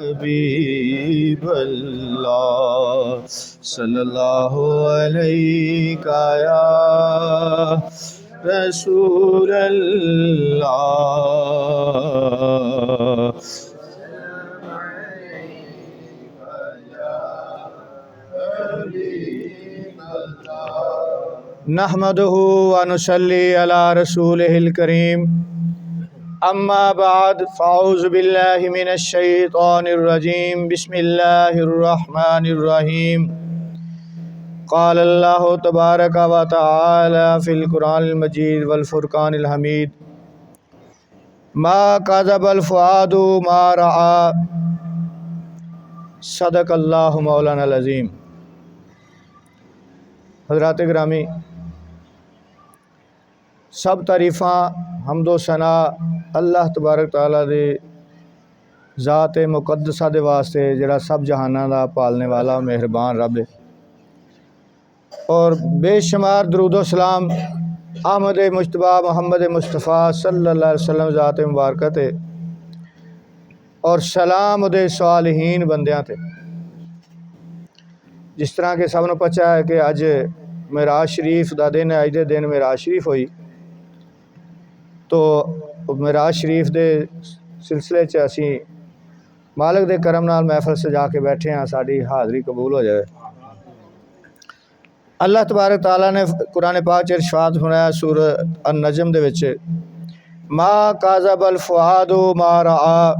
हबीब अल्लाह सल्लल्लाहु अलैहि या रसूल अल्लाह। नहमदुहु व नुसल्ली अला रसूलिहिल करीम। अम्मा बाद फ़ाऊज़ु बिल्लाहि मिनश शैतानिर रजीम। बिस्मिल्लाहिर रहमानिर रहीम। क़ाल अल्लाहु तबारक व तआला फ़िल क़ुरानिल मजीद वल फ़ुरक़ानिल हमीद। मा कज़बल फ़ुआदु मा रआ। सदक़ल्लाहु मौलानाल अज़ीम। हज़रात गिरामी, सब तारीफ़ां हम्दो सना अल्लाह तबारक तआला दे ज़ात मुक़द्दसा दे वास्ते जिहड़ा सब जहानां दा पालने वाला मेहरबान रब है। और बेशुमार दरूदो सलाम अहमद मुश्तबा मोहम्मद मुस्तफ़ा सल्लल्लाहु अलैहि वसल्लम ज़ात मुबारक ते और सलाम उहदे सालिहीन बंदियां ते। जिस तरह के सबनों पता है कि अज मेराज शरीफ का दिन है। अज के दिन मेराज शरीफ हुई तो मेराज शरीफ के सिलसिले च असी मालिक के करम नाल महफिल सजा के बैठे हाँ। साड़ी हाज़री कबूल हो जाए। अल्लाह तबारक तआला ने कुरान पाक च इरशाद फरमाया सूरत अन-नजम दे विच, मा काज़बल फ़ुआदु मा रआ।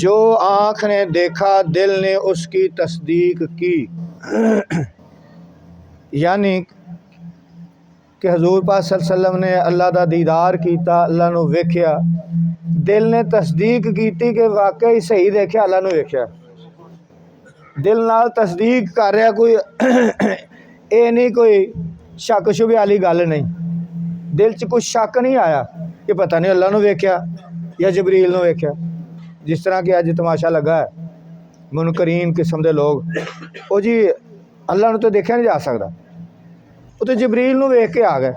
जो आँख ने देखा दिल ने उसकी तस्दीक की। यानी कि हजूर पाक सल्लल्लाहु अलैहि वसल्लम ने अल्लाह का दीदार किया, अल्लाह नू वेख्या, दिल ने तस्दीक की कि वाकई सही देखा, अल्लाह नू वेख्या। दिल नाल तस्दीक कर रहा कोई ये नहीं कोई शक शुबे वाली गल नहीं। दिल च कुछ शक नहीं आया कि पता नहीं अल्लाह नू वेख्या या जबरील नू वेख्या। जिस तरह कि अज तमाशा लगा है मुनकरीन किस्म के लोग, वो जी अल्लाह नू तो देखा नहीं जा सकता, वो तो जबरील नू वेख के आ गए।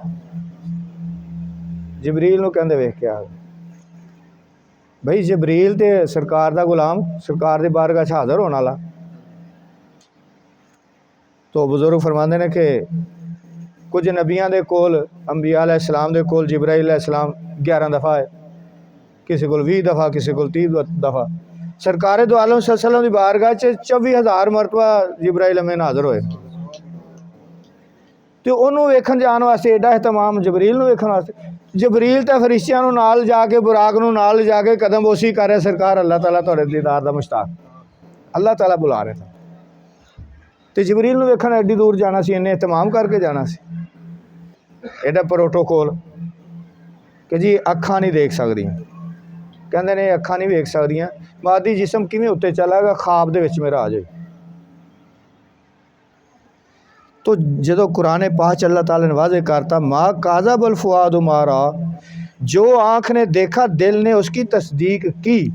जबरील नू कहंदे वेख के आ गए। भाई जबरील तो सरकार का गुलाम, सरकार की बारगाह च हाज़र होने वाला। तो बुजुर्ग फरमाते हैं कि कुछ नबियां दे कोल, अंबिया अलैहिस्सलाम दे कोल जिब्राइल अलैहिस्सलाम 11 दफ़ा है, किसी को 20 दफ़ा, किसी को 30 दफ़ा। सरकार दो आलम सल्लल्लाहु अलैहि वसल्लम की बारगाह च 24,000 मरतबा जिब्राइल अमीन हाज़र होए। तो उन्होंने वेखन जाने वास्ते एडा एहतमाम जबरील नू वेखन वास्ते। जबरील तो फरिश्तियां नू नाल जाके बुराक नू नाल जाके कदम बोसी कर रहे, सरकार अल्लाह ताला तुहाडे दीदार दा मुश्ताक, अल्लाह ताला बुला रहे थे। तो जबरील नू वेखन एड्डी दूर जाना सी, इन्हें एहतमाम करके जाना सी। एडा प्रोटोकोल कि जी अखां नहीं देख सकदियां, कहंदे ने अखां नहीं वेख सकदियां, मादी जिसम किवें उत्ते चलागा, ख्वाब दे विच मेरा आ जाए। तो जो कुरान पाक अल्लाह ताला ने वाज़े करता, मा काज़बल फ़ुआदु मा रआ। जो आँख ने देखा दिल ने उसकी तस्दीक की।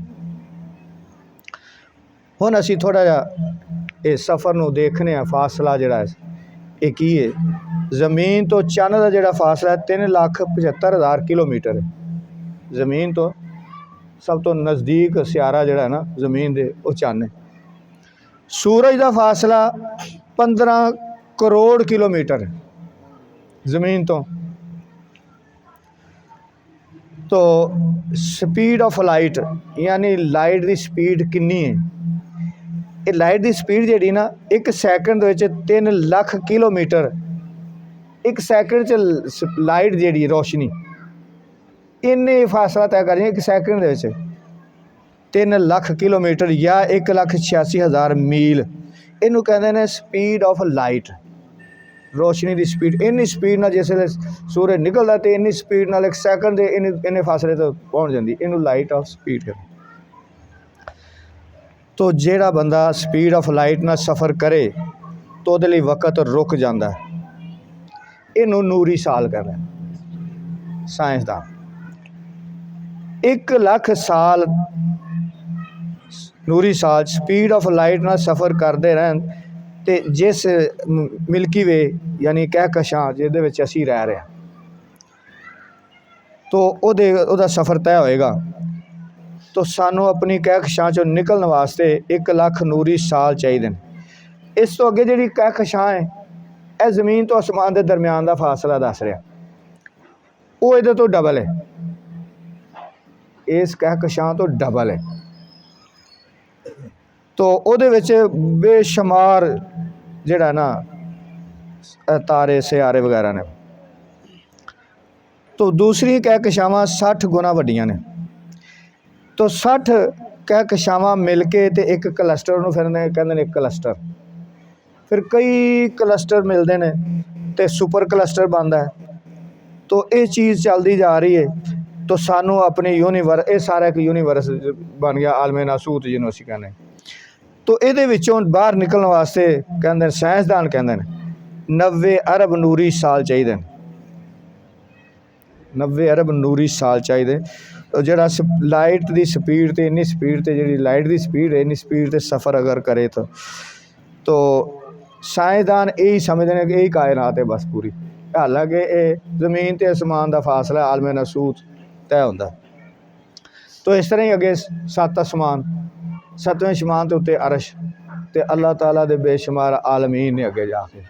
हुण असी थोड़ा जा इस सफ़र नू देखने फासला जिहड़ा है ये की है। ज़मीन तो चंद का जिहड़ा फासला है 3,75,000 किलोमीटर है। ज़मीन तो सब तो नज़दीक सियारा जिहड़ा है ना ज़मीन दे वो चंद है। सूरज का फासला 15 करोड़ किलोमीटर है ज़मीन तो स्पीड ऑफ लाइट यानी लाइट की स्पीड कितनी है। ये लाइट की स्पीड जी ना 1 सैकंड 3 लाख किलोमीटर 1 सैकंड च लाइट जी रोशनी इन्ने फासला तय कर 1 सैकंड 3 लाख किलोमीटर या 1,86,000 मील। इनू कहते हैं स्पीड ऑफ लाइट, रोशनी की स्पीड। इन्नी स्पीड ना जिस सूरज निकलता तो इन्नी स्पीड नाल 1 सैकंड इन्ने फासले तो पहुँच जाती। इनू लाइट ऑफ स्पीड कहते। तो जेड़ा बंदा स्पीड ऑफ लाइट ना सफ़र करे तो उहदे लई वक्त रुक जाता है। इनू नूरी साल कहते हैं साइंसदान। 1 लाख साल नूरी साल स्पीड ऑफ लाइट ना सफ़र करते रहन तो जिस मिल्की वे यानी कहकशां जिहदे विच असीं रह रहे हैं तो ओहदा सफ़र तय होएगा। तो सानू अपनी कहकशां चों निकलने वास्ते 1 लाख नूरी साल चाहिए। इस तो अगे जी कहकशां है यह जमीन तो आसमान के दरम्यान का फासला दस रहा, वो ये तो डबल है, इस कहकशां तो डबल है। तो उहदे विच बेशुमार जिहड़ा ना तारे सियारे वगैरह ने। तो दूसरी कहकशावां 60 गुना वड्डियां ने। तो 60 कहकशावां मिल के ते एक क्लस्टर उहनूं फिर कहंदे ने क्लस्टर, फिर कई क्लस्टर मिलते हैं तो सुपर क्लस्टर बनता है। तो ये चीज़ चलती जा रही है। तो सानू अपने यूनीवर्स, ये सारा एक यूनीवर्स बन गया, आलमे नासूत जिन्होंं असीं कहने। तो ये विचों बाहर निकलने वास्ते कहते साइंसदान कहते हैं 90 अरब नूरी साल चाहिए, 90 अरब नूरी साल चाहिए। जोड़ा लाइट की स्पीड तो इन्नी स्पीड तो जी लाइट की स्पीड है, इन्नी स्पीड से सफ़र अगर करे तो साइंसदान यही समझते हैं कि यही कायनात है बस पूरी। हालांकि ये जमीन तो आसमान का फासला आलमे नासूत तय होंदा। तो इस तरह ही अगे 7 आसमान, 7वें आसमान के उत्ते अरश ते अल्लाह ताला दे बेशुमार आलमीन ने अगे जाके।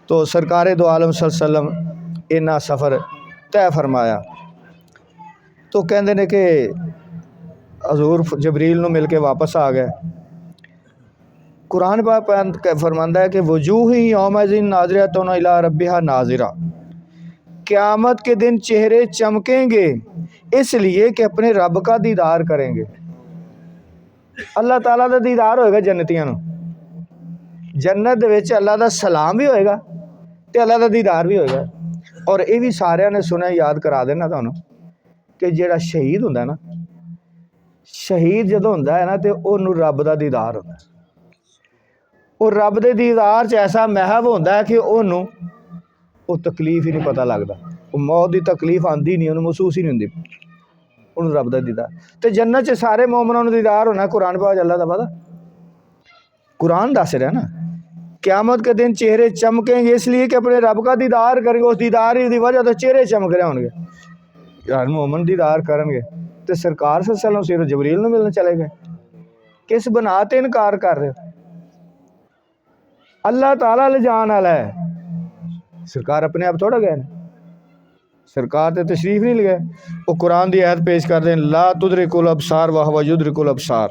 तो सरकारे दो आलम सल्लम इन्ना सफ़र तय फरमाया। तो कहते हैं कि हजूर जबरील नूं मिल के वापस आ गए। कुरान पाक फरमांदा है कि वजूह यौमइज़िन नाज़िरतुन इला रब्बिहा नाज़िरा, क़यामत के दिन चेहरे चमकेंगे इसलिए कि अपने रब का दीदार करेंगे। अल्लाह ताला का दीदार होएगा जन्नतियां नूं, जन्नत दे विच अल्लाह का सलाम भी होएगा तो अल्लाह का दीदार भी होएगा। और ये भी सारिਆਂ ने सुनिया, याद करा देना तुहानूं कि जिहड़ा शहीद हुंदा ना, शहीद जदों हुंदा है ना तो उहनूं रब का दीदार होंदा। और रब के दीदार च ऐसा महव होंदा है कि उहनूं वो तकलीफ ही नहीं पता लगता, वो मौत की तकलीफ आती नहीं, उन्होंने महसूस ही नहीं होंदी, उन्होंने रब का दीदार। तो जन्नत च सारे मोमनां नूं दीदार होना। कुरान पाक अल्लाह का पता, कुरान दस रहा ना क़यामत के दिन चेहरे चमकेंगे इसलिए कि अपने रब का दीदार करेंगे। उस दीदार की वजह तो चेहरे चमक रहे होंगे। यार मोमन दीदार करेंगे तो सरकार सल्लम सिर्फ जबरील नूं मिलने चले गए, किस बना ते इनकार कर रहे हो? अल्लाह ताला ले जान वाला है, सरकार अपने आप थोड़ा गए, सरकार तो तशरीफ नहीं लगे। वो कुरान की आयत पेश कर दें, ला तुदरिकुल अबसार व हुवा युदरिकुल अबसार,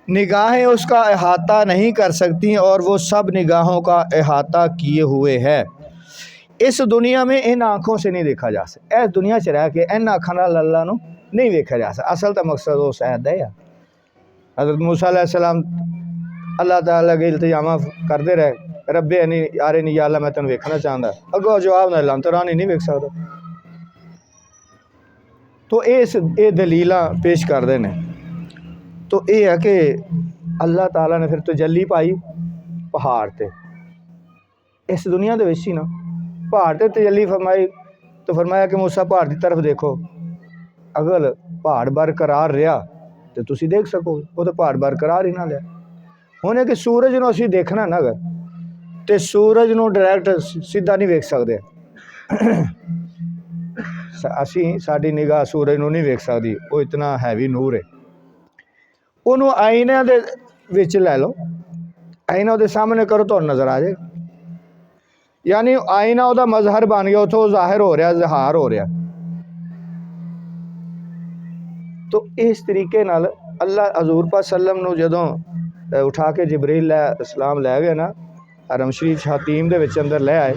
निगाहें उसका अहाता नहीं कर सकती और वो सब निगाहों का अहाता किए हुए है। इस दुनिया में इन आँखों से नहीं देखा जा सकता, इस दुनिया च रह के इन अखां नाल अल्लाह नूं नहीं वेखा जा सकता। असल तो मकसद उस आयत है। हज़रत मूसा अलैहिस्सलाम अल्लाह ताला के इल्तिजामा करते रहे, रब्बे नहीं यारे नहीं या अल्लाह मैं तेन वेखना चाहता, अगों जवाब ना लांतरा नहीं वेख सकता। तो ये दलीलां पेश करते हैं। तो ये है कि अल्लाह ताला ने फिर तजल्ली पाई पहाड़ ते, इस दुनिया के विच ही ना पहाड़ ते तजल्ली फरमाई। तो फरमाया कि मूसा पहाड़ की तरफ देखो, अगर पहाड़ बरकरार रहा तो तुसी देख सकोगे, वो तो पहाड़ बरकरार ही ना लिया। हुण कि सूरज नूं असीं देखना ना अगर तो सूरज नूं डायरैक्ट सीधा नहीं वेख सकते, असीं साडी निगाह सूरज नूं नहीं वेख सकती, वो इतना हैवी नूर है। उन्होंने आईने दे विच लै लो, आईना उहदे सामने करो तो नज़र आ जाएगा। यानी आईना उहदा मजहर बन गया, उथों जाहिर हो रहा, ज़हार हो रहा। तो इस तरीके नाल अल्लाह हजूर पाक सल्लम नूं जदों उठा के जिबरील अलैहिस्सलाम लै गए ना, हरम शरीफ हतीम दे विच अंदर लै आए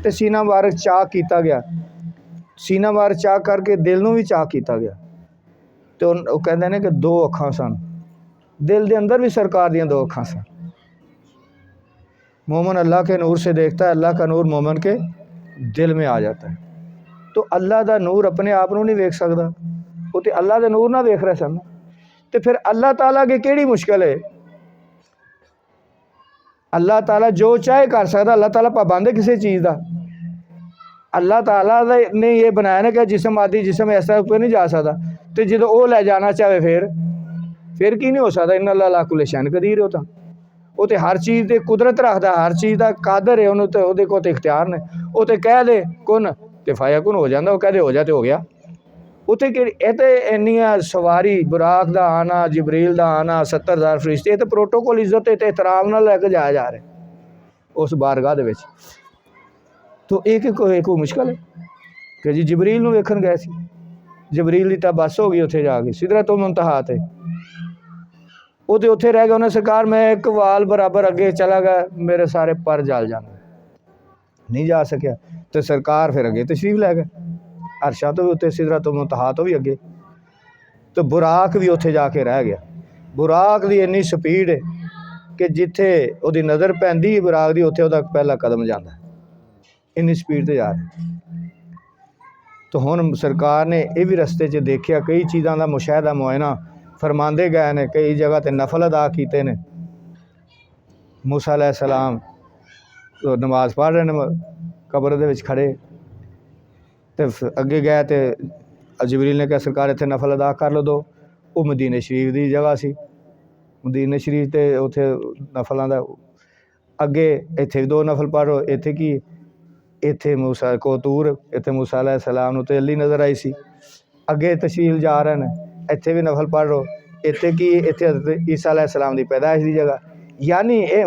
तो सीना मुबारक चाक किया गया, सीना मुबारक चाक करके दिल नूं भी चाक किया गया। तो वो कहते हैं कि 2 अखां सन, दिल के अंदर भी सरकार दियां 2 अखां सन। मोमन अल्लाह के नूर से देखता है, अल्लाह का नूर मोमन के दिल में आ जाता है। तो अल्लाह का नूर अपने आप को नहीं वेख सकता, वो तो अल्लाह के नूर ना वेख रहे सन। तो फिर अल्लाह ताला की केड़ी मुश्किल है? अल्लाह ताला जो चाहे कर सकता, अल्लाह ताला पाबंद है किसी चीज़ का। अल्लाह ताला ने ये बनाया ना कि जिसम आदि जिसम ऐसा ऊपर नहीं जा सकता, तो जो वो लै जाना चाहे फिर की नहीं हो सकता। इन अल्लाह ला कुल्ले शैन कदीर होता, वो तो हर चीज़ की कुदरत रखता, हर चीज़ का कादर है, उन्होंने तो वो इख्तियार ने, वो तो कह दे कुन तो फाया कुन हो जाता, वो कह दे हो जा तो हो गया। उत्थे कि इन्नियां सवारी बुराक का आना, जबरील का आना, 70,000 फरिश्ते, तो प्रोटोकॉल इज्जत ते एहतराम नाल लैके जाया जा रहा उस बारगाह दे विच। तो एक कोई मुश्किल है कि जी जबरील नूं वेखण गए सी, जबरील की तो बस हो गई उत्थे जाके सिदरतुल मुंतहा ते, वो तो उत्थे रह गया। उन्हें सरकार मैं एक वाल बराबर अगे चला गया, मेरे सारे पर जल जाने, नहीं जा सकिया। तो सरकार फिर अगे तशरीफ लै गए, अरशा तो भी उत्ते, सिदरतुल मुंतहा तो भी अगे। तो बुराक भी उत्थे जाके रह गया। बुराक की इन्नी स्पीड है कि जिथे उहदी नज़र पैंदी है बुराक की, उत्थे उहदा पहला कदम जाता है, इन्नी स्पीड ते जा रहा। तो हुण सरकार ने यह भी रस्ते च देखिया, कई चीज़ों का मुशाहदा मुआयना फरमाते गए ने, कई जगह ते नफल अदा किए ने। मूसा अलैहिस्सलाम तो नमाज पढ़ रहे हैं कब्र दे विच खड़े, तो अगे गए तो जबरील ने कहा सरकार इत्थे नफल अदा कर लो दो। वो मदीने शरीफ की जगह सी, मदीने शरीफ ते उत्थे नफलों का अगे, इत्थे भी दो नफल पढ़ो, इत्थे की इत्थे मूसा को तूर, इत्थे मूसा अलैहिस्सलाम नूं तजल्ली नज़र आई सी। अगे तशरीफ जा रहे हैं, इत्थे भी नफल पढ़ लो, इत्थे की इत्थे हज़रत ईसा अलैहिस्सलाम की पैदाइश की जगह। यानी ये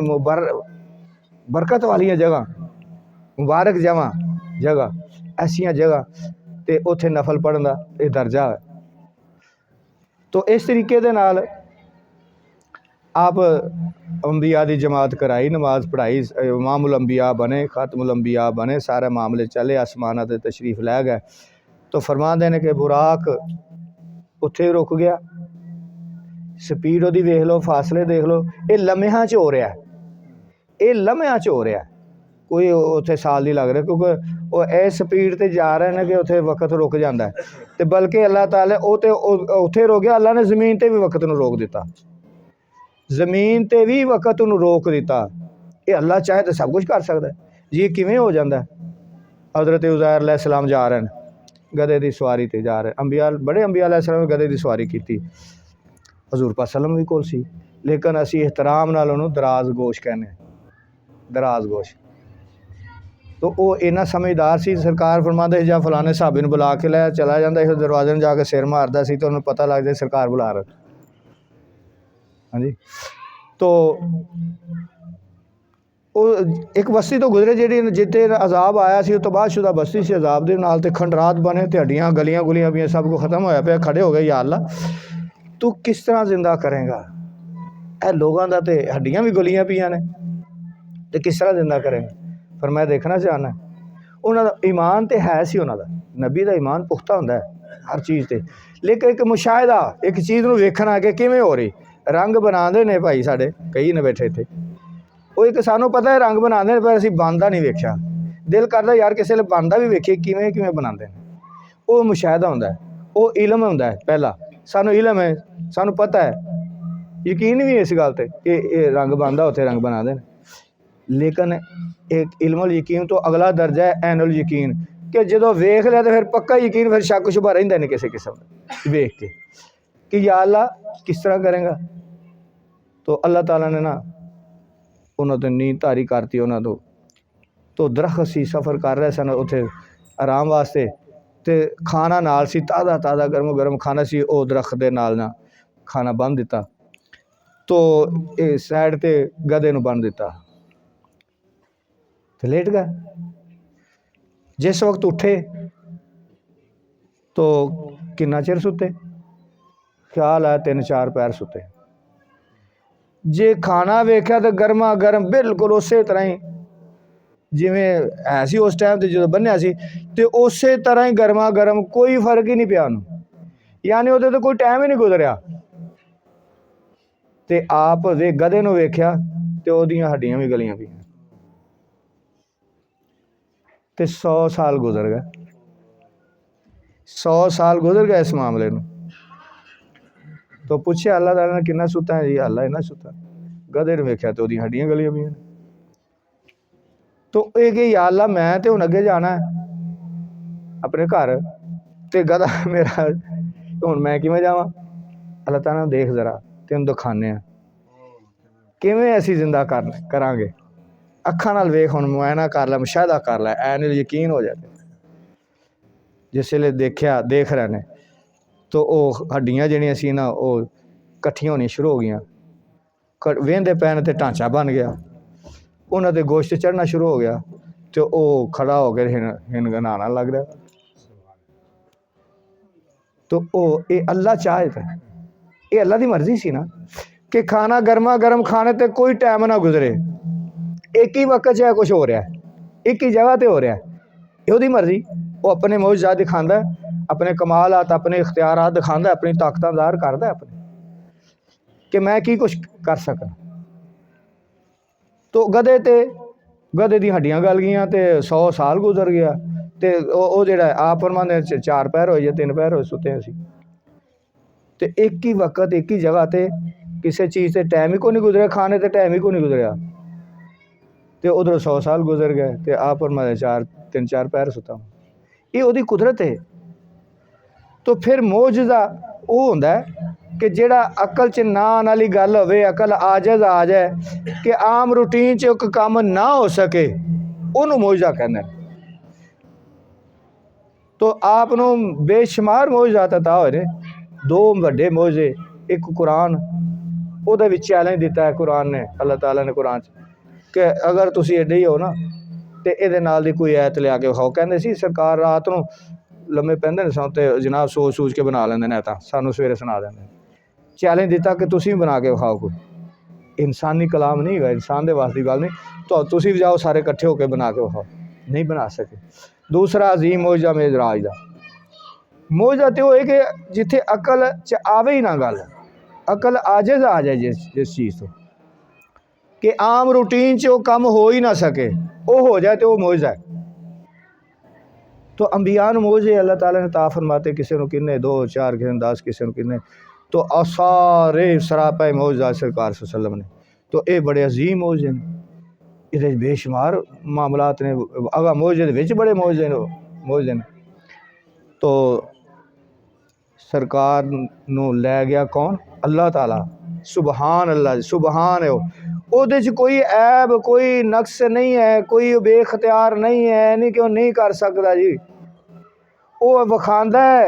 बरकत वाली जगह, मुबारक जगह ऐसिया जगह, तो उत्थे नफल पढ़न का यह दर्जा है। तो इस तरीके दे नाल आप अंबिया की जमात कराई, नमाज पढ़ाई, इमामुल अंबिया बने, खातमुल अंबिया बने, सारे मामले चले, आसमाना ते तशरीफ लै गए। तो फरमाते हैं कि बुराक उत्थे रुक गया, स्पीड उहदी वेख लो, फासले देख लो, ये लम्हियां च हो रहा है, ये लम्हियां च हो रहा है, कोई उत्थे साल नहीं लग रहा, क्योंकि वो इस स्पीड ते जा रहे हैं कि उत्थे वक्त रुक जाता है। तो बल्कि अल्लाह ताला वो तो उत्थे रोक गया, अल्लाह ने जमीन ते भी वक्त नूं रोक दिता, जमीन ते भी वक्त नूं रोक दिता। ये अल्लाह चाहे तो सब कुछ कर सकता है जी, किवें हो जाता है। हज़रत उज़ैर अलैहिस्सलाम जा रहे हैं, गधे की सवारी ते जा रहे, अंबिया बड़े अंबिया अलैहिस्सलाम गधे की सवारी की, हजूर पाक सल्लम भी कोल सी, लेकिन असी एहतराम नाल उहनूं दराज गोश कहने, दराज गोश। तो वो इन्ना समझदार सी, सरकार फरमाते जा फलाने साहबे नूं बुला के लै, चला जाता इस दरवाजे में जाके सिर मारदा सी, तो उन्हें पता लग जाए सरकार बुला रहे। हाँ जी। तो वो एक बस्ती तो गुजरे जी जिते अजाब आया सी, उस तो बादशुदा बस्ती सी, अजाब के नाल ते खंडरात बने, ते हड्डियां गलियां गुलियां भी सब कुछ खत्म होया पे, खड़े हो गए, या अल्लाह तू किस तरह जिंदा करेगा, ए लोगों का तो हड्डियां भी गलियां पियां ने, तो किस तरह जिंदा करेगा। पर मैं देखना चाहना उन्होंने ईमान तो है सी, उन्होंने नबी का ईमान पुख्ता होंदा है हर चीज़ से, लेकिन एक मुशाहिदा, एक चीज़ को वेखना कि किवें हो रही, रंग बनाते ने भाई साढ़े कई ने बैठे इत्थे, वो एक सानू पता है रंग बनाते हैं, पर असीं बनदा नहीं वेख्या, दिल करदा यार किसी वेले बनदा भी वेखिए किवें किवें बनाते हैं। वो मुशाहिदा होंदा है, वो इलम होंदा है, पहला सानू इलम है, सानू पता है, यकीन भी इस गल ते कि रंग बनदा उत्थे रंग बनाते हैं। लेकिन एक इल्मुल यकीन तो अगला दर्जा है ऐनुल यकीन, कि जो वेख लिया तो फिर पक्का यकीन, फिर शक शुबा रहिंदा नहीं किसी किस्म का वेख के कि या अल्लाह किस तरह करेगा। तो अल्लाह ताला ने ना उन्होंने नींद धारी करती उन्होंने तो दरख्त सी, सफ़र कर रहे सन उत्थे आराम वास्ते, तो खाना नाल सी, ताज़ा ताज़ा गर्म गर्म खाना सी, वो दरख्त दे नाल ना खाना बन दिता, तो ये साइड ते गधे नूं बन दिता, तो लेट गए। जिस वक्त उठे तो किन्ना चिर सुते, ख्याल है 3-4 पैर सुते। जे खाना वेख्या तो गर्मा गर्म बिल्कुल उस तरह ही जिमें है सी उस टाइम जो बनिया सी, तो उस तरह ही गर्मा गर्म, कोई फर्क ही नहीं पिया उन्होंने, यानी वो तो कोई टाइम ही नहीं गुजरिया। तो आप वे गधे नूं वेख्या तो ओहदियां हड्डियां भी गलियां पईयां, तो 100 साल गुजर गए, 100 साल गुजर गए इस मामले में। तो पूछे अल्लाह ताला ने किन्ना सुता है जी, अल्लाह इन्ना सुता, गधे ने वेख्या तो ओहदियां हड्डियां गलियां पईयां। तो ये कि या अल्लाह मैं तो हुण अगे जाना है अपने घर, तो गधा मेरा हुण मैं किवें जावां। अल्लाह ताला देख जरा तेन दिखाने किवें असीं जिंदा करांगे, अखां नाल वेख, हुण मुआयना कर लै, मुशाहिदा कर लै, ऐन यकीन हो जाए। जिस वेले देखा देख रहे ने तो वो हड्डियाँ ਜਿਹੜੀਆਂ ਸੀ ना वो इकट्ठियां होनी शुरू हो गई, वेंदे पैन ते ढांचा बन गया, उन्होंने ते गोश्त चढ़ना शुरू हो गया, तो वो खड़ा होकर हिनगनाना लग रहा। तो वो ये अल्लाह चाहे था, ये अल्लाह की मर्जी सी ना कि खाना गर्मा गर्म खाने ते कोई टाइम ना गुजरे, एक ही वक्त चाहे कुछ हो रहा है, एक ही जगह ते हो रहा है, ये उसदी मर्जी। वो अपने मौजूदा दिखाता है, अपने कमालात अपने इख्तियारात दिखाता है, अपनी ताकत ज़ाहिर करता है अपने कि मैं की कुछ कर सका। तो गधे ते गधे दी हड्डियां गल गई तो 100 साल गुजर गया, तो जो आप फरमांदे 4 पैर होए या 3 पैर होए सुते असी, तो एक ही वक्त एक ही जगह ते किसी चीज़ से टाइम ही को नहीं गुजरिया, खाने ते टाइम ही को नहीं गुजरिया, तो उधर 100 साल गुजर गए, तो आप फरमांदे 3-4 पैर सुता। ये उसदी कुदरत है। तो फिर मौजज़ा वो होंदा है कि जेड़ा अकल च ना आने वाली गल होवे, अकल आजज आ जाए कि आम रूटीन च एक काम ना हो सके, उन्होंने मौजज़ा कहंदे। तो आपनों बेशुमार मौजज़ात अता होए ने, 2 वड्डे मौजे, एक कुरान, उहदे विच चैलेंज दिता है कुरान ने, अल्लाह ताला ने कुरान च कि अगर तुसी एडे ही हो ना तो ये नाल दी कोई ऐत लिया के विखाओ। कहंदे सी सरकार रात नूं लम्मे पैंदे ने ते जनाब सोच सूच के बना लैंदे ने, तां सानूं सवेरे सुना देंदे। चैलेंज दिता कि तुसी भी बना के विखाओ कोई, इंसानी कलाम नहीं है, इंसान दे वास दी गल नहीं, तो तुसी भी जाओ सारे इकट्ठे होकर बना के विखाओ, नहीं बना सके। दूसरा अजीम मौजज़ा मेजराज दा मौजज़ा तो है कि जिथे अकल च आवे ही ना गल, अकल आजिज़ आ जाए जिस चीज़ तो कि आम रूटीन च वो काम हो ही ना सके, वो हो जाए तो वो मौजज़ा है। तो अंबिया नूं मौजे अल्लाह ताला ने ता फरमाते, किसी को किन्ने 2 4 किसी 10 किसी को किन्ने, तो सारे सरापा मौजज़ा सरकार सल्लम ने। तो ये बड़े अजीम मौजे ने, ये बेशुमार मामलात ने, अगा मौजे दे बड़े मौजे ने। तो सरकार नूं लै गया कौन? अल्लाह ताला, सुबहान अल्लाह, सुबहान है ਉਹਦੇ 'ਚ कोई ऐब कोई नक्स नहीं है, कोई बेख्तियार नहीं है, नहीं कि वो नहीं कर सकता जी। वो विखांदा है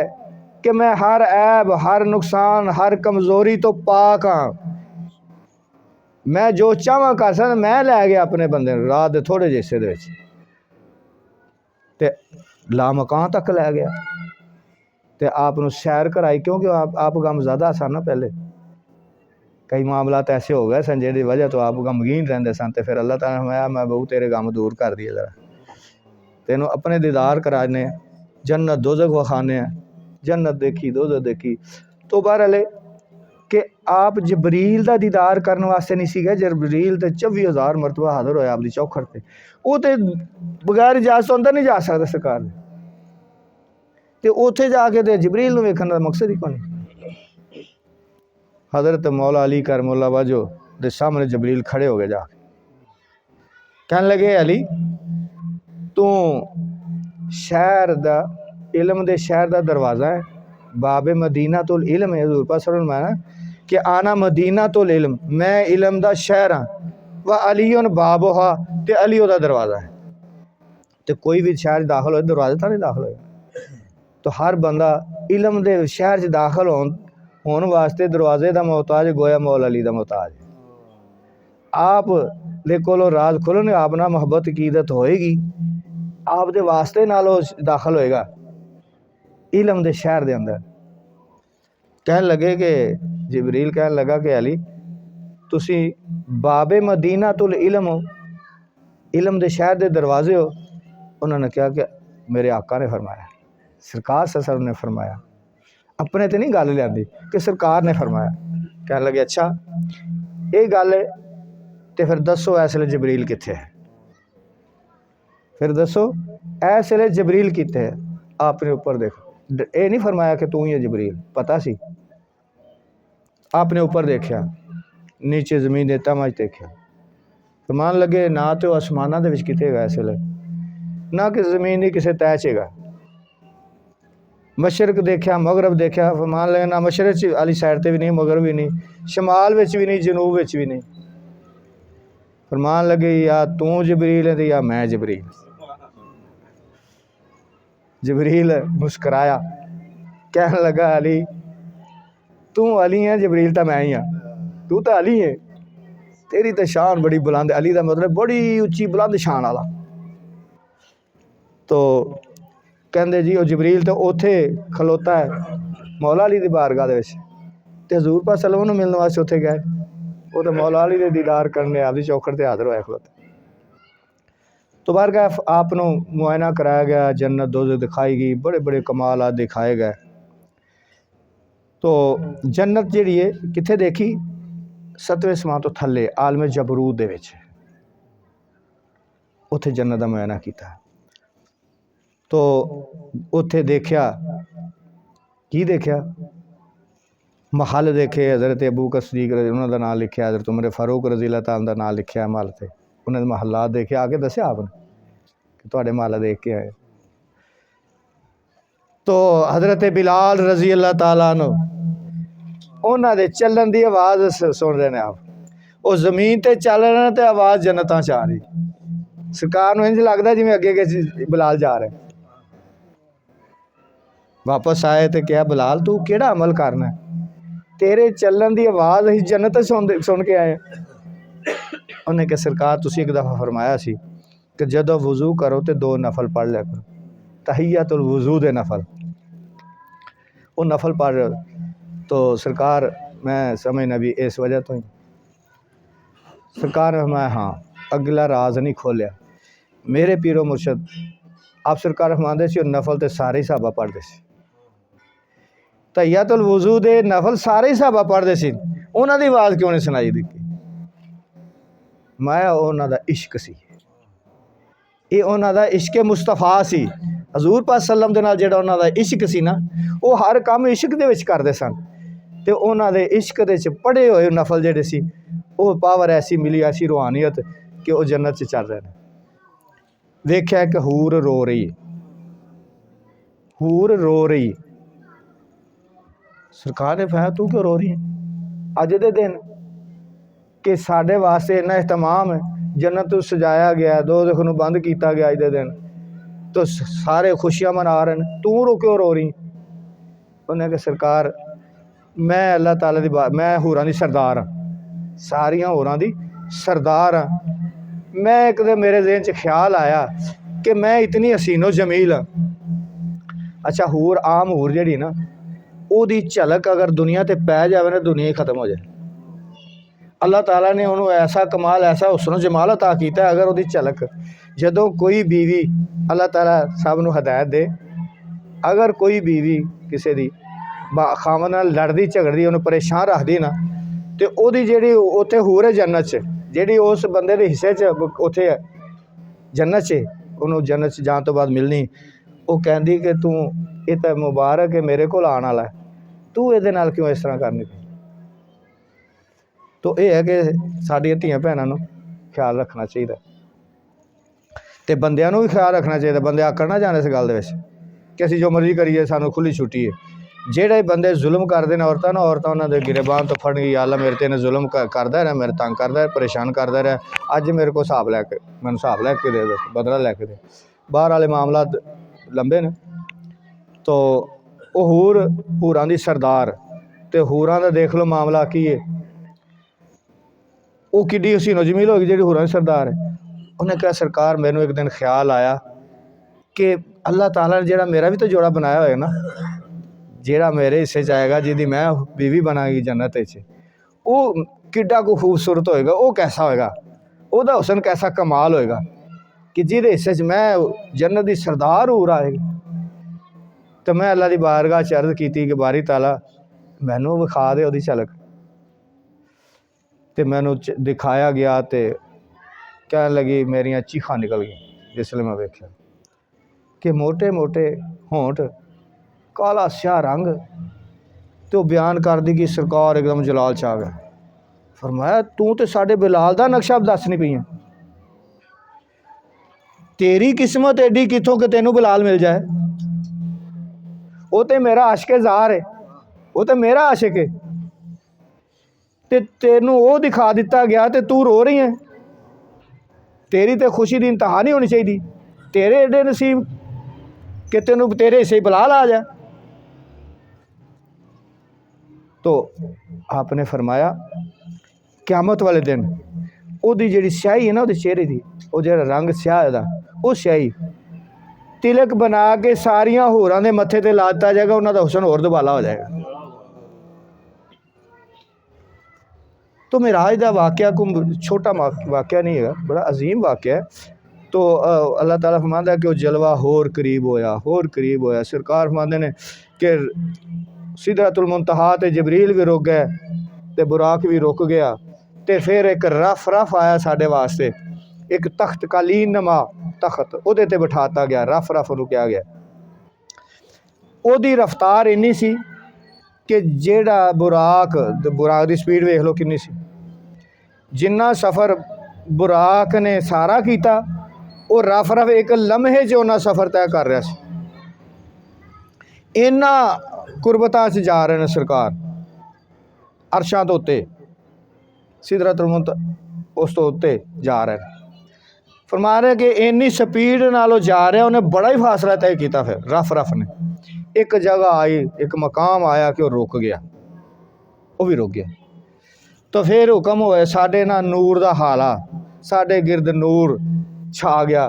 कि मैं हर ऐब हर नुकसान हर कमज़ोरी तो पाक हाँ, मैं जो चाहवां कर सकदा, मैं लै गया अपने बंदे रात दे थोड़े जे हिस्से दे विच ते लामकां तक लै गया, तो आपनूं सैर कराई, क्योंकि आप गम ज़्यादा सन ना पहले, कई मामलात ऐसे हो गए सन जिहदी वजह तो आप गमगीन रहंदे सन, तो फिर अल्लाह ताला ने फरमाया मैं बहु तेरे गम दूर कर दिए, जरा तेनों अपने दीदार कराने, जन्नत दोज़ख वखाने, जन्नत देखी दोज़ख देखी। तो बहरहाल कि आप जबरील का दीदार करने वास्ते नहीं सी गए, जबरील तो 24,000 मरतबा हाज़र होया आपकी चौखट से, वो तो बगैर इजाजत तो अंदर नहीं जा सकता सरकार ने, तो उत्थे जाके तो जबरील नूं वेखण दा मकसद ही कोई। हज़रत मौला अली करमुल्लाह वजो दे सामने जबरील खड़े हो गए, जाके कहने लगे अली तू शहर दा इलम दे शहर दा दरवाज़ा है, बाबे मदीना तो इलम है, हज़ूर पाक सल्लल्लाहु अलैहि वसल्लम कि आना मदीना तो इलम, मैं इलम दा शहर हाँ, व अलीउन बाबुहा, ते अली ओदा दरवाज़ा है। तो कोई भी शहर दाखिल हो दरवाजे तो नहीं दाखिल होएगा, तो हर बंदा इलम दे शहर च दाखिल होने वास्ते दरवाजे का मोहताज, गोया मौला अली का मोहताज। आप दे कोलों राज खुलन, आप ना मोहब्बत कीदत होएगी, आप दे वास्ते नालों दाखिल होएगा इलम दे शहर दे अंदर। कहने लगे कि जबरील कहने लगा कि अली तुसी बाबे मदीना तुल इलम हो, इलम दे शहर दे दरवाजे हो। उन्होंने कहा कि मेरे आका ने फरमाया, सरकार ससर ने फरमाया, अपने तो नहीं गल लियांदी कि सरकार ने फरमाया। कहने लगे अच्छा ये गल है, तो फिर दसो इस वेले जबरील कित्थे है, फिर दसो इस वेले जबरील कित्थे है। आपने ऊपर देखो, ये नहीं फरमाया कि तू ही है जबरील, पता सी। आपने ऊपर देखा, नीचे जमीन दे तह च देखा, तो मान लगे ना तो आसमाना दे विच किते है इस वेले, ना कि जमीन की किसी तह च है। मशरक देखा मगरब देखा, मान लगे ना मशरक वाली साइड पर भी नहीं, मगरब भी नहीं, शमाल विच भी नहीं, जनूब विच भी नहीं। फरमान लगे या तू जबरील है या मैं जबरील। जबरील मुस्कराया, कहने लगा अली तू अली है, जबरील तो मैं ही हाँ, तू तो अली है, तेरी तो शान बड़ी बुलंद। अली का मतलब बड़ी उच्ची बुलंद शान वाला। तो कहते जी वो जबरील तो उत्थे खलोता है मौला अली की बारगाह दे विच, ते हजूर पाक सल्लल्लाहु अलैहि वसल्लम मिलने वास्ते उत्थे गए। वो तो मौला अली के दीदार करने आपकी चौखट से हाजिर होया खलोता। तो बारगाह आपनों मुआयना कराया गया, जन्नत दोज़ख दिखाई गई, बड़े बड़े कमालात दिखाए गए। तो जन्नत जिहड़ी है कित्थे देखी? 7वें आसमान तो थल्ले आलम जबरूत दे विच, उत्थे जन्नत का मुआयना किया। तो उत्थे देखा की देखा? महल देखे, हज़रत अबू बकर सिद्दीक उन्होंने नाम लिखा, हज़रत उमर फारूक रज़ी अल्लाह तआला का नाम लिखा महल से। उन्होंने महलात देखे, आके दसिया आपने कि तुहाडे महल देख के आए। तो हज़रत बिलाल रज़ी अल्लाह तआला अन्हु उन्होंने दे चलन की आवाज़ सुन रहे हैं आप, वो जमीन ते चल रहे हैं तो आवाज़ जन्नतां च आ रही। सरकार नूं इंज लगदा जिवें अगे अगे बिलाल जा रहे। वापस आए तो क्या बिलाल तू केड़ा अमल करना है, तेरे चलन की आवाज़ असीं जन्नत सुन के आए। उन्हें कहा सरकार तुसीं एक दफ़ा फरमाया सी कि जदों वज़ू करो तो 2 नफल पढ़ लिया करो, तहियतुल वज़ू दे नफल, वो नफल पढ़। तो सरकार मैं समझना भी इस वजह तो ही सरकार ने मैं हाँ अगला राज नहीं खोलिया। मेरे पीरो मुर्शद आप सरकार फरमाते सी नफल तो सारे ही साहबा पढ़ते सी, तहियतुल वज़ू दे नफल सारे ही साहबा पढ़ते सी, उन्हां दी आवाज़ क्यों नहीं सुनाई दी? मैं उन्हां दा इश्क सी, ये उन्हां दा इश्क मुस्तफा सी। हजूर पाक सल्लम दे नाल जिहड़ा उन्हां दा इश्क सी ना, वो हर काम इश्क दे विच करदे सन। तो उन्हां दे इश्क दे च पढ़े हुए नफल जिहड़े सी, वो पावर ऐसी मिली, ऐसी रूहानियत कि वो जन्नत च चल रहे हैं। देखिया कि हूर रो रही, हूर रो रही। सरकार ने फरमाया तू क्यों रो रही है? अज दे दिन कि साढ़े वास्ते इन्ना एहतमाम है, जन्नत तो सजाया गया, दोज़ख नूं बंद किया गया अज दे दिन, तो सारे खुशियां मना रहे हैं, तू क्यों रो रही? उन्हें कहा सरकार मैं अल्लाह ताला दी मैं होरां दी सरदार हाँ, सारियां होरां दी सरदार हाँ। मैं एक दिन मेरे ज़हन च ख्याल आया कि मैं इतनी हसीनो जमील हाँ। अच्छा हूर आम हूर जिहड़ी ना, ओदी झलक अगर दुनिया ते पै जाए ना, दुनिया ही खत्म हो जाए। अल्लाह ताला ने उन्होंने ऐसा कमाल, ऐसा हुस्न जमाल अता किया, अगर वो झलक जदों कोई बीवी अल्लाह ताला सब नूं हदायत दे, अगर कोई बीवी किसी दी खामद नाल लड़दी झगड़दी उन्हें परेशान रखदी ना, तो ओदी जिहड़ी उत्थे हूर है जन्नत च, जिहड़ी उस बंदे दे हिस्से च उत्थे जन्नत च उन्होंने जन्नत च जाण तो बाद मिलनी, वो कहंदी कि तू ये तो मुबारक है मेरे को आने वाला है, तू ये नाल क्यों इस तरह करनी पई? तो यह है कि साडियां धीआं भैणां नूं ख्याल रखना चाहिए, तो बंदियां नूं भी ख्याल रखना चाहिए। बंदे आकड़ ना जाने इस गल दे विच कि असीं जो मर्जी करिए, सानूं खुली छुट्टी है। ਜਿਹੜੇ ਬੰਦੇ ਜ਼ੁਲਮ ਕਰਦੇ ਨੇ ਔਰਤਾਂ ਨੂੰ, ਔਰਤਾਂ ਉਹਨਾਂ ਦੇ ਗਿਰਬਾਨ ਤੋਂ ਫੜਨ ਗਈ, ਅੱਲਾ ਮੇਰੇ 'ਤੇ ਇਹਨੇ ਜ਼ੁਲਮ ਕਰਦਾ ਰਿਹਾ, ਮੇਰੇ ਤੰਗ ਕਰਦਾ ਰਿਹਾ, ਪਰੇਸ਼ਾਨ ਕਰਦਾ ਰਿਹਾ, ਅੱਜ ਮੇਰੇ ਕੋਲ ਹਿਸਾਬ ਲੈ ਕੇ ਮੈਨੂੰ ਹਿਸਾਬ ਲੈ ਕੇ ਦੇ, ਬਦਲਾ ਲੈ ਕੇ ਦੇ। ਬਾਹਰ ਵਾਲੇ ਮਾਮਲਾ ਲੰਬੇ ਨੇ। ਤੋ ਉਹ ਹੂਰਾਂ ਦੀ ਸਰਦਾਰ ਅਤੇ ਹੂਰਾਂ ਦਾ ਦੇਖ ਲਓ ਮਾਮਲਾ ਕੀ ਹੈ, ਉਹ ਕਿੱਡੀ ਹਸੀਨੋ ਜਮੀਲ ਹੋ ਗਈ ਜਿਹੜੀ ਹੂਰਾਂ ਦੀ ਸਰਦਾਰ ਹੈ। ਉਹਨੇ ਕਿਹਾ ਸਰਕਾਰ ਮੈਨੂੰ ਇੱਕ ਦਿਨ ਖਿਆਲ ਆਇਆ ਕਿ ਅੱਲਾਹ ਤਾਲਾ ਨੇ ਜਿਹੜਾ ਮੇਰਾ ਵੀ ਤਾਂ ਜੋੜਾ ਬਣਾਇਆ ਹੋਇਆ ਨਾ, ਜਿਹੜਾ ਮੇਰੇ ਹਿੱਸੇ 'ਚ ਆਏਗਾ, ਜਿਹਦੀ ਮੈਂ बीवी बनागी जन्नत च, वो किड्डा को खूबसूरत होएगा, वो कैसा होएगा, ਉਹਦਾ हुसन कैसा कमाल होएगा कि ਜਿਹਦੇ ਹਿੱਸੇ 'ਚ मैं जन्नत की सरदार हूर आएगी। तो मैं अल्लाह की बारगाह च अर्ज़ की कि बारी ताला मैनू विखा दे ਉਹਦੀ झलक, तो मैनू दिखाया गया, तो कहन लगी मेरियां चीखां निकल गई जिसले मैं वेख्या कि मोटे मोटे होंठ, काला स्या रंग, तो बयान कर दी कि सरकार एकदम जलाल च आ गया। फरमाया तू तो साढ़े बिलाल का नक्शा दस नहीं पई है, तेरी किस्मत एडी कितों कि तेनू बिलाल मिल जाए, वो तो मेरा आशिक ज़ार है, वो तो मेरा आशिक है, ते तेनू वो दिखा दिता गया तो तू रो रही है। तेरी तो खुशी की इंतहा नहीं होनी चाहिए, तेरे एडे नसीब कि तेनू तेरे हिस्से बिलाल आ जाए। तो आपने फरमाया क़यामत वाले दिन ਉਹਦੀ ਜਿਹੜੀ ਸਿਆਹੀ ਹੈ ਨਾ ਉਹਦੇ ਚਿਹਰੇ ਦੀ, ਉਹ ਜਿਹੜਾ ਰੰਗ ਸਿਆਹ ਇਹਦਾ, ਉਹ ਸਿਆਹੀ ਤਿਲਕ ਬਣਾ ਕੇ ਸਾਰੀਆਂ ਹੋਰਾਂ ਦੇ ਮੱਥੇ ਤੇ ਲਾ ਦਿੱਤਾ ਜਾਏਗਾ, ਉਹਨਾਂ ਦਾ ਹੁਸਨ ਹੋਰ ਦੁਬਾਲਾ ਹੋ ਜਾਏਗਾ। तो मेराज का वाक़या कोई छोटा वाक़या नहीं है, बड़ा अजीम वाक़या है। तो अल्लाह ताला फरमांदा कि वह जलवा होर करीब होया। सरकार फरमांदे ने कि सिदरतुल मुंतहा ते जबरील भी रुक गए ते बुराक भी रुक गया, तो फिर एक रफ आया साढ़े वास्ते, एक तख्त कालीन नमा तख्त उहदे ते बिठाता गया, रफ नूं कहा गया। उहदी रफ्तार इन्नी सी कि जेड़ा बुराक की स्पीड वेख लो किन्नी सी, जिन्ना सफ़र बुराक ने सारा किया वो रफ एक लम्हे च उन्ना सफ़र तय कर रहा सी। इन्हां कुरबतां च जा रहे हैं सरकार, अरशां तो उत्ते सिदरतुल मुंतहा उस तो उत्ते जा रहे हैं। फरमा रहे कि इन्नी स्पीड नालों जा रहा, उन्हें बड़ा ही फासला तय किया। फिर रफ ने एक जगह आई, एक मकाम आया कि वह रुक गया, वो भी रुक गया। तो फिर हुक्म होया साढ़े ना नूर का हाला, साढ़े गिरद नूर छा गया,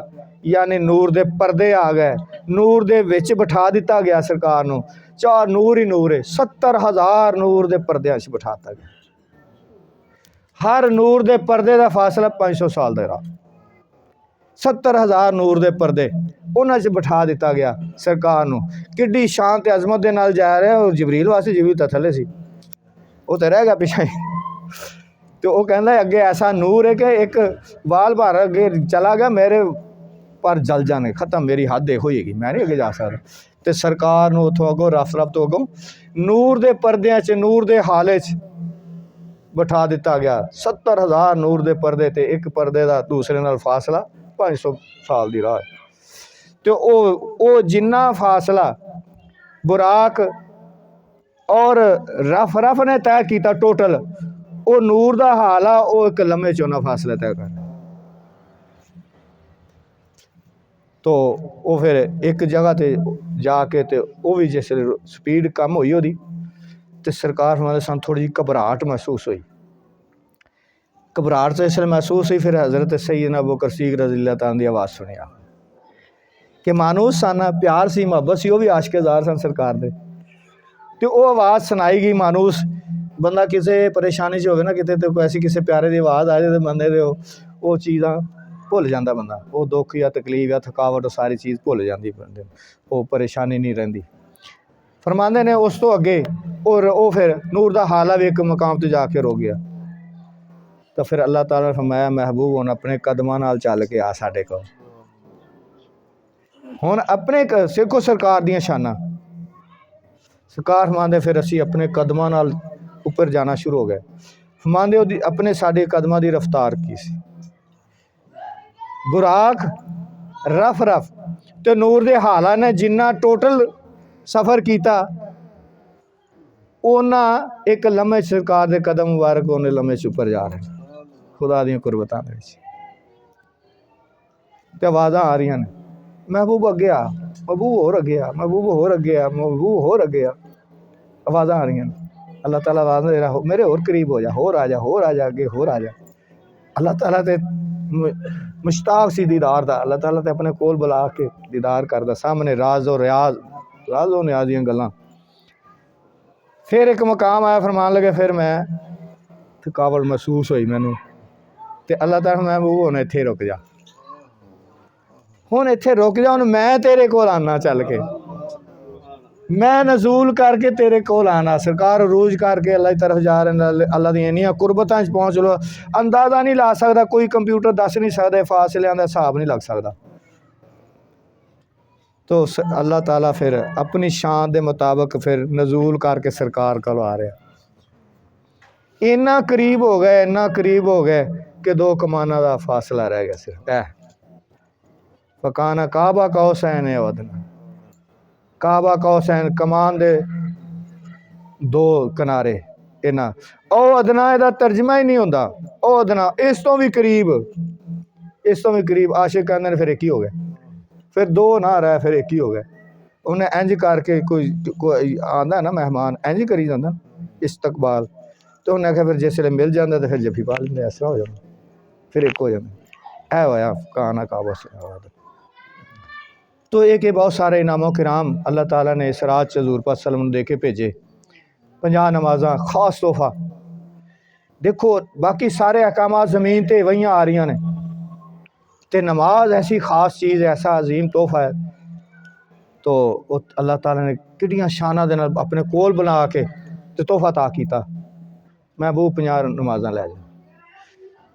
यानी नूर दे परदे आ गए, नूर दे विच बिठा दिता गया सरकार नूं। चार नूर ही नूर है, 70,000 नूर दे परदे बिठाता गया। हर नूर दे परदे का फासला 500 साल का राह। 70,000 नूर दे परदे उन्हां च बिठा दिता गया सरकार नूं। किड्डी शान ते अजमत दे नाल जा रहा। और जबरील वास्ते जबरील तो थले सी, वो तो रह गया पिछे। तो वह कहता अगे ऐसा नूर है कि एक वाल भर अगे चला गया, मेरे पर जल जाने खत्म, मेरी हद एक होएगी, मैं नहीं अगे जा सकता। तो सरकार नूं उत्थों अगों रफ तो अगों नूर दे परदियां च, नूर दे हाले च बिठा दिता गया। 70,000 नूर दे परदे ते एक परदे का दूसरे नाल फासला 500 साल की राह। तो वो जिन्ना फासला बुराक और रफ ने तय किया टोटल, वो नूर का हाल आ, वो एक लम्हे चोना फासला तय कर। तो वो फिर एक जगह ते जाके तो वो भी जिस स्पीड कम हुई वो, तो सरकार हमारे सन थोड़ी जी घबराहट महसूस हुई। घबराहट तो इसलिए महसूस हुई, फिर हज़रत सैयदना अबू बकर सिद्दीक़ रज़ियल्लाहु ताला की आवाज़ सुनिया कि मानूस सन, प्यार सी मुहब्बत सी, वो भी आशिक़-ए-ज़ार सन सरकार दे। तो वो आवाज़ सुनाई गई। मानूस बंदा किसी परेशानी से हो ना, कितने तो ऐसी किसी प्यारे की आवाज़ आ जाए तो बंदे दे वो चीज़ां भुल जाता बंदा, वो दुख या तकलीफ या थकावट सारी चीज़ भुल जाती बंदे, वो परेशानी नहीं रहिंदी। फरमांदे ने उस तो अगे और वो फिर नूर का हाला भी एक मकाम तो जाके रुक गया। तो फिर अल्लाह ताला ने फरमाया महबूब हुण अपने कदमां नाल चल के आ साडे कोल। हुण अपने सिखो सरकार दियां शानां। सरकार फरमांदे फिर असी अपने कदमां नाल उपर जाना शुरू हो गए। फरमांदे ओहदी अपने साडे कदमां दी रफ्तार की सी। बुराक रफ तो नूर दे हाला ने जिन्ना टोटल सफ़र किया, उन्ना एक लम्हे सरकार दे कदम मुबारक उन्हें लम्हे च उपर जा रहे खुदा दी कुरबतां दे विच। ते आवाज़ां आ रही ने महबूब अगे आ, महबूब होर अगे आ, महबूब होर अगे आ, महबूब होर अगे आ। आवाज़ां आ रही हैं। अल्लाह ताला आवाज़ दे रहा मेरे होर करीब हो जा, होर आ जा, होर आ जा, अगे होर आ जा। अल्लाह ताला ते मुश्ताक सी दीदार दा। अल्लाह ताला ते अपने कोल बुला के दीदार करदा, सामने राज और न्याज दियां गल्लां। फिर एक मकाम आया, फरमान लगे फिर मैं थकावट महसूस हुई मैनू, तो अल्लाह ताला मैं हुण इत्थे रुक जा, हुण इत्थे रुक जा, हुण मैं तेरे कोल आना चल के, मैं नजूल करके तेरे कोल आना। सरकार रूज करके अल्लाह की तरफ जा रहे हैं। अल्लाह दी इन्नियां कुरबतां च पहुँच लो, अंदाज़ा नहीं ला सकदा, कोई कंप्यूटर दस नहीं सकदा, फासलियां दा हिसाब नहीं लग सकदा। तो अल्लाह ताला फिर अपनी शान के मुताबिक फिर नजूल करके सरकार को आ रहा। इन्ना करीब हो गए, इन्ना करीब हो गए कि दो कमाना का फासला रह गया सिर्फ। फकाना काबा कौसैन औ अदना, काबा कौसैन कमान दे दो किनारे। इन्ना ओ अदना इहदा तर्जमा ही नहीं होंदा। ओ अदना इस तो भी करीब, इस तो भी करीब। आशिक कहते हैं फिर एक ही हो गए, फिर दो ना रहा, फिर एक ही हो गए। उन्हें इंज करके कोई आंदा ना मेहमान इंज करी जाता, इस्तकबाल। तो उन्हें आख्या फिर जिसले मिल जाता तो फिर जफी पा लेंगे, इस तरह हो जाता, फिर एक हो जाता। यह होया काना काबा से। तो एक बहुत सारे इनामों किराम अल्लाह ताला ने इस रात च हज़ूर पाक सल्लल्लाहु अलैहि वसल्लम दे के भेजे। 50 नमाज़ां खास तोहफा। देखो बाकी सारे अहकामात ज़मीन ते वही आ रही ने, तो नमाज ऐसी खास चीज़ है, ऐसा अजीम तोहफा है। तो अल्लाह ताला ने किड्डियां शानां दे नाल अपने कोल बना के ते तोहफा ता कीता, महबूब 50 नमाज़ां लै जा।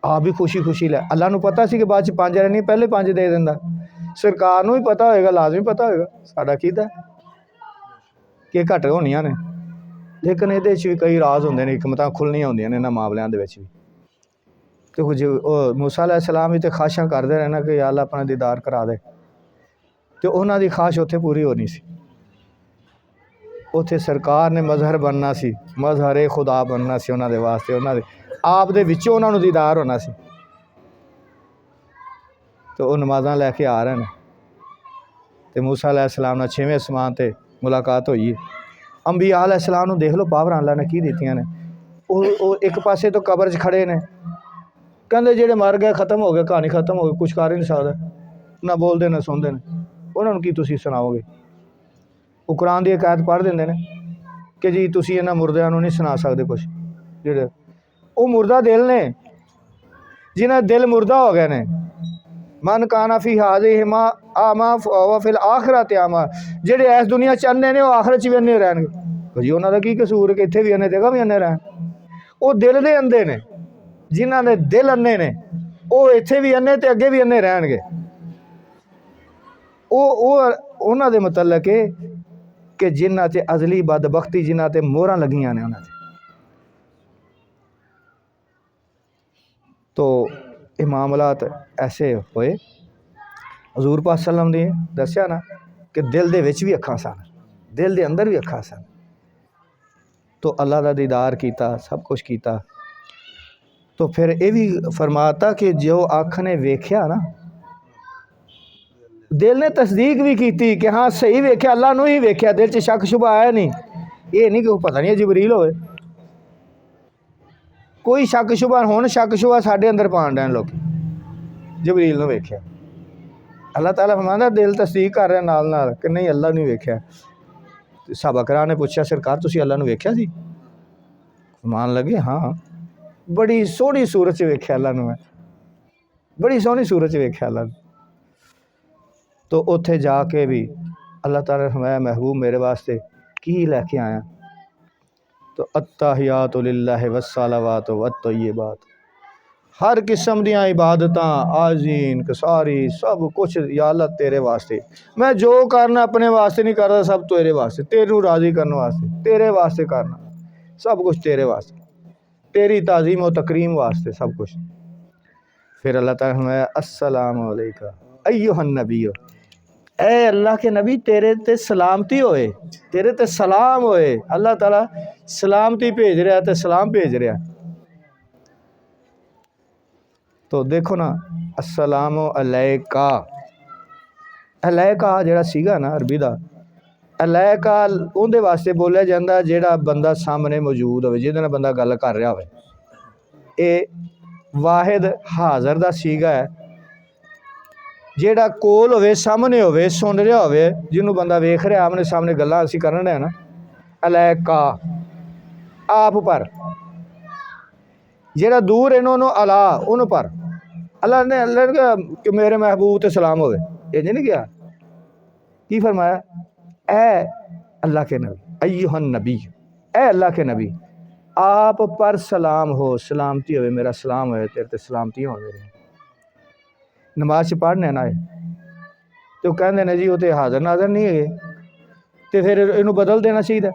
आप भी खुशी खुशी लै। अल्लाह नूं पता सी कि बाद च 5 रहनी, पहले 5 दे दिंदा। सरकार नूं भी पता होएगा, लाजमी पता होएगा, साडा कीदा कि घट होनियां ने, लेकिन ये भी कई राज होंगे ने, हिकमतां खुलनियां होंदियां ने इन्हां मामलियां दे विच भी। तो कुछ मूसा अलैहिस्सलाम भी तो खाशां करते रहना कि अल्लाह अपना दीदार करा दे, तो उन्हां दी खाश उत्थे पूरी होनी सी। उत्थे सरकार ने मजहर बनना सी, मजहर खुदा बनना सी उन्हां दे वास्ते, उन्हां दे आप दे विचों उन्हां नूं दीदार होना सी। तो वह नमाज़ां लैके आ रहे हैं, तो मूसा अलैहिस्सलाम नाल 6वें आसमान ते मुलाकात हुई। अंबिया अलैहिस्सलाम नूं देख लो पावर अल्लाह ने की दित्तियां ने। वो एक पासे तो कबर च खड़े ने, कहते जेड़े मर गए खत्म हो गए, कहानी खत्म हो गई, कुछ कर ही नहीं सकदा, ना बोलते ना सुनते हैं, उन्होंने की तुसीं सुनाओगे। वो कुरान की एक आयत पढ़ देंगे ने कि जी तुसीं इन्हां मुर्दियां नूं नहीं सुना सकते कुछ, जेड़े वो मुर्दा दिल ने, जिन्हें दिल मुर्दा हो गए ने। मन काना फी हाज़िही मा आमा व फिल आखिरत आमा, जेड़े इस दुनिया च अन्ने ने वो आखिरत च भी अन्ने रहणगे। जी उन्होंने की कसूर कि इत्थे भी अन्ने जगह भी अन्ने रहन। वो दिल दे अंधे ने, जिन्हां दे दिल अन्ने ने वो इत्थे भी अन्ने ते अगे भी अन्ने रहणगे। उन्हां दे मतलब कि जिन्हां च अजली बदबख्ती, जिन्हां ते मोहरां लगियां ने उन्हां ते। तो ये मामलात ऐसे होए। हजूर पाक सल्लम ने दस्या ना कि दिल दे विच भी अखां सन, दिल दे अंदर भी अखां सन। तो अल्लाह दा दीदार किया, सब कुछ किया। तो फिर ये भी फरमाता कि जो अख ने वेख्या ना, दिल ने तस्दीक भी की कि हाँ सही वेख्या, अल्लाह नूं ही वेख्या, दिल च शक शुबा आया नहीं। ये नहीं कि पता नहीं जबरील होए, कोई शक शुबा हुण शक शुबा साडे अंदर पाण डैन लोग, जबरील नूं वेख्या। अल्लाह ताला फरमांदा दिल तस्दीक कर रहा नाल नाल कि नहीं अल्लाह नहीं वेख्या। सहाबा कराम ने पूछा सरकार तुसीं अल्लाह नूं वेख्या सी? मान लगे हाँ, बड़ी सोहनी सूरत च वेख्या अल्लाह नूं, बड़ी सोहनी सूरत च वेख्या अल्लाह नूं। तो उत्थे जाके भी अल्लाह ताला ने फरमाया महबूब मेरे वास्ते की लैके आया? तो अत्तहियातु लिल्लाहि वस्सलावातु वत्तय्यिबात, हर किस्म दियां इबादतां आजीन कसारी सब कुछ या अल्लाह तेरे वास्ते। मैं जो करना अपने वास्ते नहीं करता, सब तेरे वास्ते, तेनू राज़ी करने वास्ते, तेरे वास्ते करना, सब कुछ तेरे वास्ते, तेरी ताज़ीम और तकरीम वास्ते सब कुछ। फिर अल्लाह ताला ने अस्सलामु अलैका अय्युहन नबी, ए अल्लाह के नबी तेरे ते सलामती होए, तेरे ते सलाम होए। अल्लाह ताला सलामती भेज रहा तो सलाम भेज रहा। तो देखो ना अस्सलामु अलैका, अलैका जिहड़ा सीगा ना अरबी दा, अलैका उहदे वास्ते बोलिया जांदा जिहड़ा बंदा सामने मौजूद होवे, जिहदे नाल बंदा गल कर रहा होवे। ये वाहिद हाज़र दा सीगा है, जेड़ा कोल होवे सामने होवे सुन रहा होवे, जिन्हों बंदा वेख रहा आमने सामने गल्लां असीं करन रहे ना, अलैका आप पर, जेड़ा दूर है उन्होंने अला उन पर। अल्लाह ने कि मेरे महबूब ते सलाम होवे, ये नहीं किया। की फरमाया? ए अल्लाह के नबी अय्युहन नबी, ए अल्लाह के नबी आप पर सलाम हो, सलामती होवे, मेरा सलाम होवे तेरे ते सलामती हो मेरी। नमाज पढ़ने ना तो कहते हैं जी वो तो हाज़र नाज़र नहीं है, तो फिर इनू बदल देना चाहिए।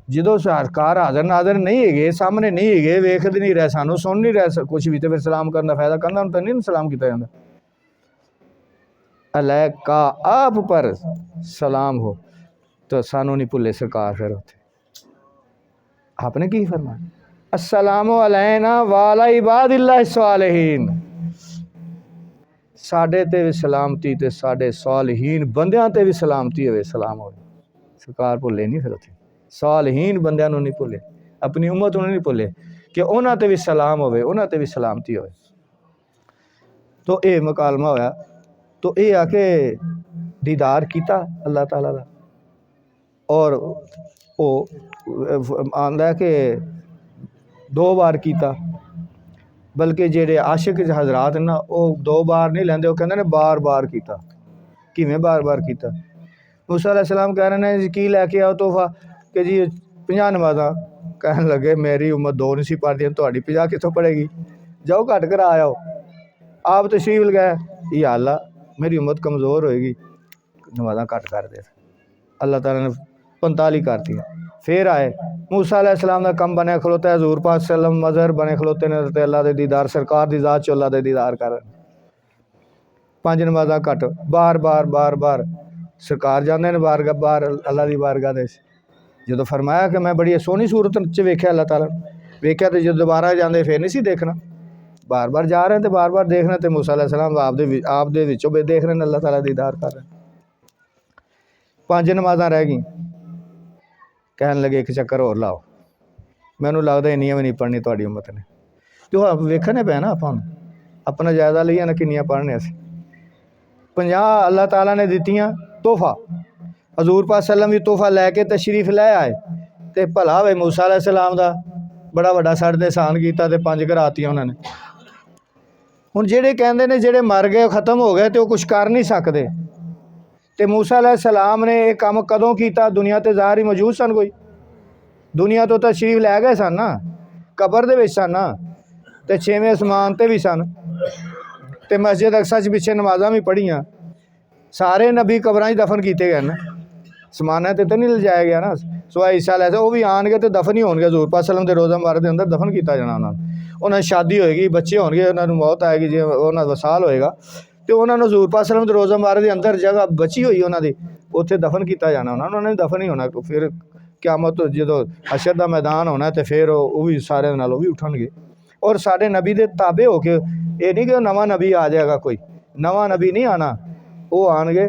जो सरकार हाज़र नाज़र नहीं है, सामने नहीं है, वेखते नहीं रहे, सानू सुन नहीं रहे कुछ भी, तो फिर सलाम करने का फायदा कहना तो नहीं सलाम किया जाता। अलैका आप पर सलाम हो, तो सानू नहीं भुले सरकार। फिर उत्थे आपने की फरमाया? अस्सलामु अलैना वाला इबादिल्लाहि सालिहीन, साडे ते भी सलामती ते साडे सालिहीन बंदियां ते भी सलामती होवे, सलाम होवे। सरकार भुले नहीं, फिर उत्थे सालिहीन बंदियां नूं नहीं भुले। अपनी उम्मत उन्हें नहीं भुले कि उन्हां ते भी सलाम होवे, उन्हां ते भी सलामती होवे। तो ये मुकालमा होया। तो ये आके दीदार किया अल्लाह ताला दा, और वो आंदा कि 2 बार किया, बल्कि जेडे आशिक हजरात ना वो 2 बार नहीं लेंदे, वो कहते ने बार बार किया। किवें बार बार किया? मूसा अलैहिस्सलाम कह रहे हैं जी की लैके आओ तोहफा, कि जी 50 नमाज़ां। कहन लगे मेरी उम्मत 2 नहीं सी पढ़दी, तुहाडी 50 कितों पढ़ेगी, जाओ घट करा आओ। आप तशरीफ लगाए, ये अल्लाह मेरी उम्मत कमज़ोर होएगी, नमाज़ां घट कर दे। अल्लाह ताला ने 45 कर दिया। फिर आए मूसा अलैहिस्सलाम का कम बने खलोता है, हजूर पाक सल्लम मज़हर बने खलोते ने ते अल्लाह दे दीदार सरकार दी ज़ात च अल्लाह दे दीदार कर। 5 नमाज़ां घट, बार बार बार बार सरकार जाते हैं बारगाह, बार अल्लाह की बारगाह दे जो फरमाया कि मैं बड़ी सोहनी सूरत च वेख्या, अल्लाह ताला वेख्या, तो जो दोबारा जाते फिर नहीं सी देखना, बार बार जा रहे हैं तो बार बार देखना। तो मूसा अलैहिस्सलाम आप दे विचों देख रहे हैं अल्लाह ताला दीदार कर रहे हैं। 5 नमाज़ां रह गई, कहन लगे एक चक्कर होर लाओ, मैनू लगता इन्नियां भी नहीं पढ़नी तुहाडी उम्मत ने। तो वेखने पे ना आप अपना जायजा लईए ना किन्नियां पढ़ने असीं। 50 अल्लाह ताला ने दित्तियां तोहफा, हजूर पाक सल्लम भी तोहफा लैके तशरीफ लै आए, तो भला वे मूसा अलैहिस्सलाम दा बड़ा वड्डा साढ़े ते एहसान कीता ते 5 करातियां उन्होंने। हुण जेहड़े कहंदे ने जेहड़े मर गए खत्म हो गए तो वो कुछ कर नहीं सकते, तो मूसा अलैहिस्सलाम ने यह काम कदों किया? दुनिया ते ज़ाहिर ही मौजूद सन, कोई दुनिया तो तशरीफ लै गए सन ना, कबर दे विच सन ना, ते 6वें आसमान ते भी सन, ते मस्जिद अक्सा च पिछे नमाज़ां भी पढ़ियां। सारे नबी कबरां च दफन किए गए ना, समाना ते नहीं लिजाया गया ना, सवाए ईसा अलैहिस्सलाम, वो भी आनगे तो दफन ही होणगे। हजूर पाक सल्लम के रोज़ा मुबारक के अंदर दफन किया जाना उन्होंने, उन्होंने शादी होएगी, बच्चे होणगे, उन्होंने मौत आएगी, जो उन्होंने वसाल होएगा, तो उन्होंने हजूर पाक सल्लम के रोज़ा मुबारक के अंदर जगह बची हुई उन्होंने, उत्थे दफन किया जाना उन्होंने दफन ही होना। फिर क़यामत जो हशर का मैदान होना, तो फिर वो भी सारे नाल भी उठणगे। और साढ़े नबी के ताबे हो के, ये नहीं कि नवा नबी आ जाएगा, कोई नवा नबी नहीं आना, वो आएंगे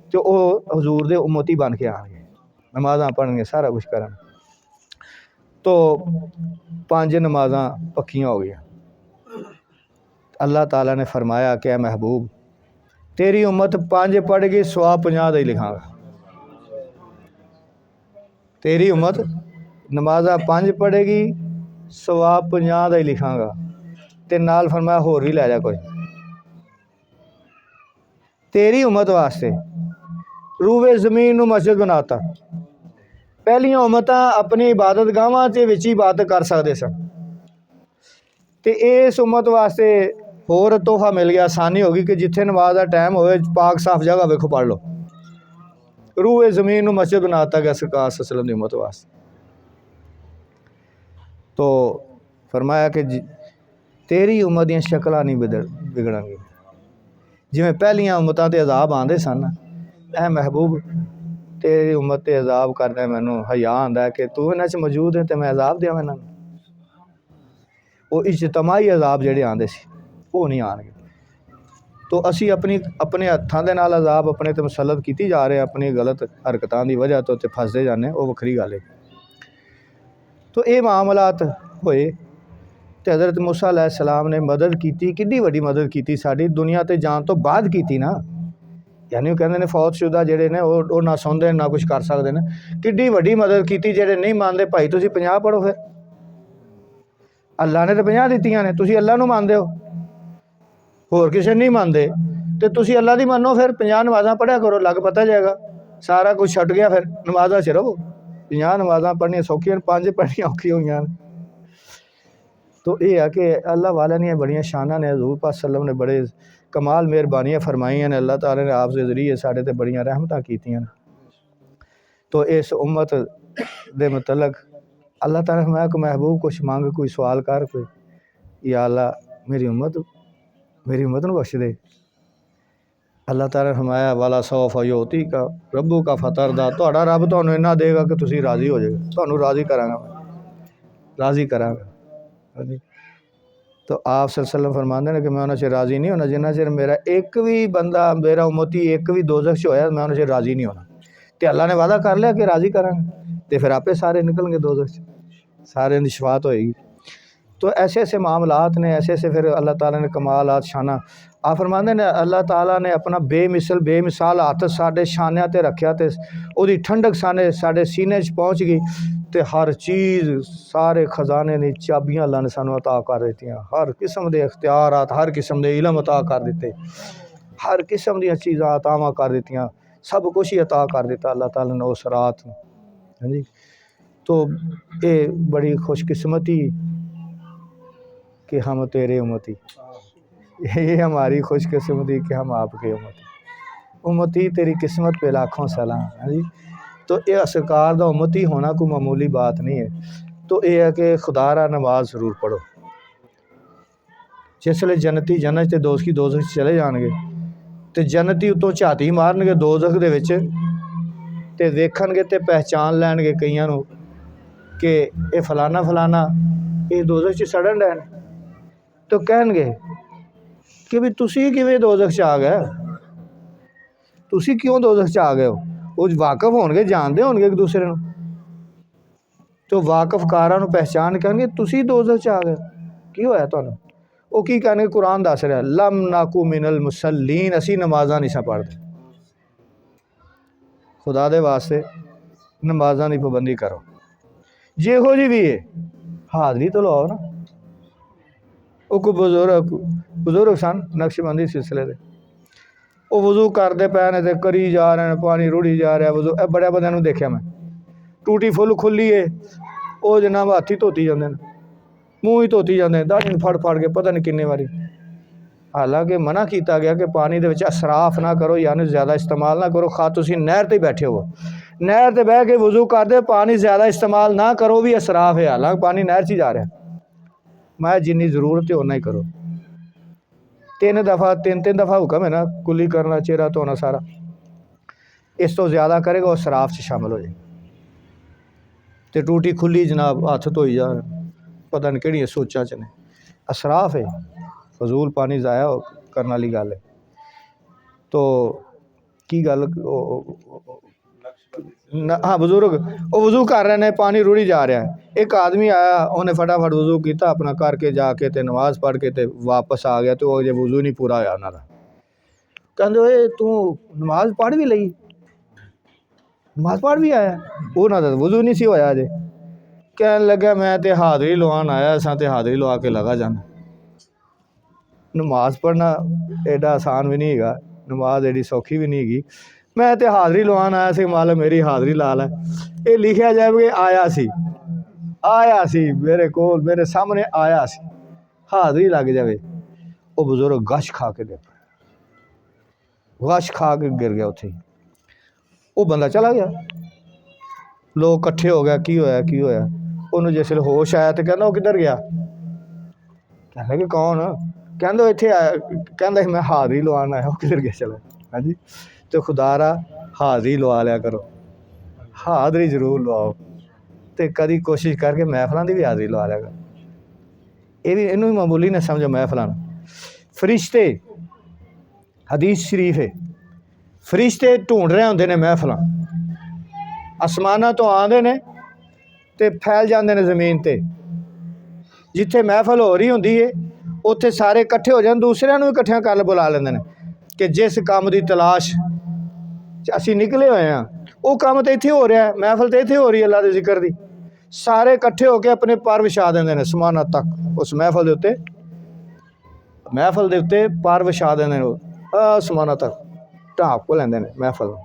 तो वो हजूर दे उम्मती बन के आएंगे, नमाज़ां पढ़नगे, सारा कुछ करन। तो 5 नमाज़ां पक्कियां हो गई। अल्लाह ताला ने फरमाया कि महबूब तेरी उम्मत 5 पढ़ेगी, सवाब 50 का ही लिखांगा। तेरी उम्मत नमाज़ां 5 पढ़ेगी, सवाब 50 का ही लिखांगा। ते नाल फरमाया होर भी लै जा कोई तेरी उम्मत वास्ते। रूवे ज़मीन नूं मस्जिद बनाता। पहलियां उम्मतां अपनी इबादत गाहां ते विच इबादत कर सकदे सन, ते इस उम्मत वास्ते होर तोहफा मिल गया, आसानी होगी कि जिथे नमाज का टाइम हो, पाक साफ जगह वेखो पढ़ लो। रूए ज़मीन नूं मस्जिद बनाता गया सरकार सल्लम दी उम्मत वास्ते। तो फरमाया कि तेरी उम्मत दी शक्लां नहीं बिगड़नगी, जिवें पहलियां उम्मतां ते अजाब आंदे सन, ऐ महबूब तेरी उम्मत ते अजाब करदा मैनू हया आंदा है कि तू इन्हां च मौजूद है, तो मैं अजाब देवां इन्हां नूं। वो इज्तमाही अजाब जिहड़े आंदे सी वो नहीं आएंगे। तो असी अपने हत्थां दे नाल अजाब अपने ते मुसलत कीती जा रहे, अपनी गलत हरकतां की वजह तो फसदे जाने, वो वखरी गल है। तो ये मामलात होए, तो हज़रत मूसा अलैहिस्सलाम ने मदद की, कितनी वड्डी मदद की साडी, दुनिया ते जान तो बाद की ना। यानी कहते हैं फौतशुदा जोड़े ने वो ना सुनते ना कुछ कर सकते हैं। कितनी वड्डी मदद की, जोड़े नहीं मानते भाई तुसीं 50 पढ़ो, फिर अल्लाह ने तो 50 दित्तियां ने, तुसीं अल्लाह नूं मानते हो, होर किसी नहीं मानते, तो तुसीं अल्लाह दी मनो, फिर 50 नमाज़ां पढ़िया करो, लग पता जाएगा, सारा कुछ छट गया, फिर नमाज़ां च रहो। 50 नमाज़ां पढ़नियां सौखियां, 5 पढ़नियां औखियां होईयां। तो यह है कि अल्लाह वाले ने बड़ियां शानां ने, हजूर पाक सल्लम ने बड़े कमाल मेहरबानियां फरमाइयां ने, अल्लाह ताला ने आप दे जरिए साढ़े ते बड़ियां रहमतां कीतियां। तो इस उम्मत दे मतलब अल्लाह ताला ने फरमाया कि महबूब कुछ मंग, कोई सवाल कर, कोई या अल्लाह मेरी उम्मत नूं बख्श दे। अल्लाह ताला ने फरमाया वाला सौफ योती का रब्बू का फतरदा, तुहाडा रब तुहानूं इन्ना देगा कि तुसीं राज़ी हो जाएगा, तुहानूं राज़ी करांगा, राज़ी करांगा। तो आप सल्लल्लाहु फरमाते हैं कि मैं उन्होंने राज़ी नहीं होना जिन्ना चिर मेरा एक भी बंदा, मेरा उम्मती एक भी दोज़ख च होया, मैं उन्होंने राज़ी नहीं होना। तो अल्लाह ने वादा कर लिया कि राज़ी करांगा, तो फिर आपे सारे निकल गए दोज़ख च, सारे की शफात होएगी। तो ऐसे ऐसे मामलात ने, ऐसे ऐसे फिर अल्लाह ताला ने कमालात शाना आ फरमाते ने। अल्लाह ताला ने अपना बेमिसाल हथ साढ़े शानिया ते रखा, तो उसकी ठंडक साढ़े सीने च पहुँच गई, तो हर चीज़ सारे खजाने की चाबियाँ अल्लाह ने सानू अता कर दित्तियां। हर किस्म के इख्तियारात, हर किस्म के इलम अता कर दिते, हर किस्म दी चीज़ां अतावां कर दित्तियां, सब कुछ ही अता कर दिता अल्लाह ताला ने उस रात। हाँ जी, तो ये बड़ी खुशकिस्मती कि हम तेरे उम्मती, ये हमारी खुशकिस्मती कि हम आपके उम्मती तेरी किस्मत पे लाखों सलाम। हाँ जी, तो यह सरकार का उम्मती होना कोई मामूली बात नहीं है। तो यह है कि खुदारा नमाज जरूर पढ़ो। जिसले जन्नती जन्नत ते दोज़खी दोज़ख चले जाएंगे, तो जन्नती उतों झाती मारनगे दोज़ख दे विच, ते वेखणगे ते पहचान लैणगे कईयां नूं कि ये फलाना फलाना ये दोज़ख च सड़न डैन। तो कहणगे कि भी तुसी किवें दोज़ख च आ गए, तुसी क्यों दोज़ख च आ गए हो। वो वाकफ होणगे, जानते होणगे एक दूसरे नूं, तो वाकफकारां नूं पहचान करनगे तुसी दोज़ख च आ गए, की होया तुहानूं। वो की कहणगे, कुरान दस रहा लम नाकू मिनल मुसल्लीन, असी नमाज़ां नहीं सा पढ़दे। खुदा दे वास्ते नमाज़ां की पाबंदी करो, जेहो जी भी है हाज़री तो लाओ ना। वो कोई बुजुर्ग सन नक्शबंदी सिलसिले के, वो वज़ू करते पे ने, तो करी जा रहे हैं, पानी रुड़ी जा रहा वज़ू। बड़े बंदे नूं देखिया मैं, टूटी फुल खुली है, वो जनाब हाथी धोती जाते हैं, मूँह ही धोती जाते हैं, दाढ़ी फड़ फड़ के पता नहीं किन्ने बारी। हालांकि मना किया गया कि पानी दे विच असराफ ना करो, यानी ज़्यादा इस्तेमाल ना करो। खा तुसीं नहर ते बैठे हो, नहर ते बह के वज़ू करते, पानी ज़्यादा इस्तेमाल ना करो भी असराफ है। हालांकि पानी नहर च ही जा रहा, मैं जिन्नी ज़रूरत है उन्ना ही करो। तीन दफ़ा हुक्म है ना कुली करना, चेहरा धोना सारा। इस तो ज़्यादा करेगा वो शराब से शामिल हो जाए। तो टूटी खुली जनाब हथ धोई जा, पता नहीं किहड़ियां सोचां च ने, असराफ है, फजूल पानी ज़ाया करने वाली गल है। तो की गल हाँ बुजुर्ग वो वज़ू कर रहे हैं, पानी रुड़ी जा रहा है। एक आदमी आया, उन्हें फटाफट वज़ू किया अपना करके जाके, तो नमाज़ पढ़ के तो वापस आ गया। तो अजे वज़ू नहीं पूरा होया उन्होंने, कहते तू नमाज पढ़ भी लई, नमाज पढ़ भी आया, उन्होंने वज़ू नहीं सी होया अजे। कहन लगा मैं तो हाज़री लवान आया, असां ते हाज़री लवा के लगा जाना। नमाज पढ़ना एडा आसान भी नहीं है, नमाज एडी सौखी भी नहीं हैगी। मैं तो हाज़री लवान आया सी, माल मेरी हाज़री ला लै। ये लिखा जाए कि आया सी मेरे को, मेरे सामने आया सी, हाज़री लग जाए। वो बुजुर्ग गश खा के गिर, गश खा के गिर गया उत्थे। वो बंदा चला गया, लोग कट्ठे हो गए, की होया की होया। उन्होंने जिसले होश आया तो कहना वो किधर गया, कहने कि कौन, कहते इत्थे आया, कहता मैं हाज़री लवान आया। वो किधर गया चला। हाँ जी, तो खुदारा हाज़री लवा लिया करो, हाज़री जरूर लवाओ। तो कभी कोशिश करके महफलों की भी हाज़री लवा लिया करो। ये भी इनू मामूली ना समझो महफलों। फरिश्ते, हदीस शरीफ है, फरिश्ते ढूंढ रहे होंगे ने महफल, आसमाना तो आते ने तो फैल जाते हैं जमीन पर। जिथे महफल हो रही होंगी है उत्थे सारे इकट्ठे हो जाते, दूसरों भी इकट्ठिया कर बुला लेंगे ने कि जिस काम की तलाश असी निकले हुए हैं, वो काम तो इत्थे हो रहा है, महफल तो इत्थे हो रही है अल्लाह के जिक्र की। सारे इकट्ठे होकर अपने पर विछा देंगे ने समाना तक, उस महफल के उत्ते, महफल के उत्ते पर विछा देंगे समाना तक, ढाप को लेंगे ने महफल।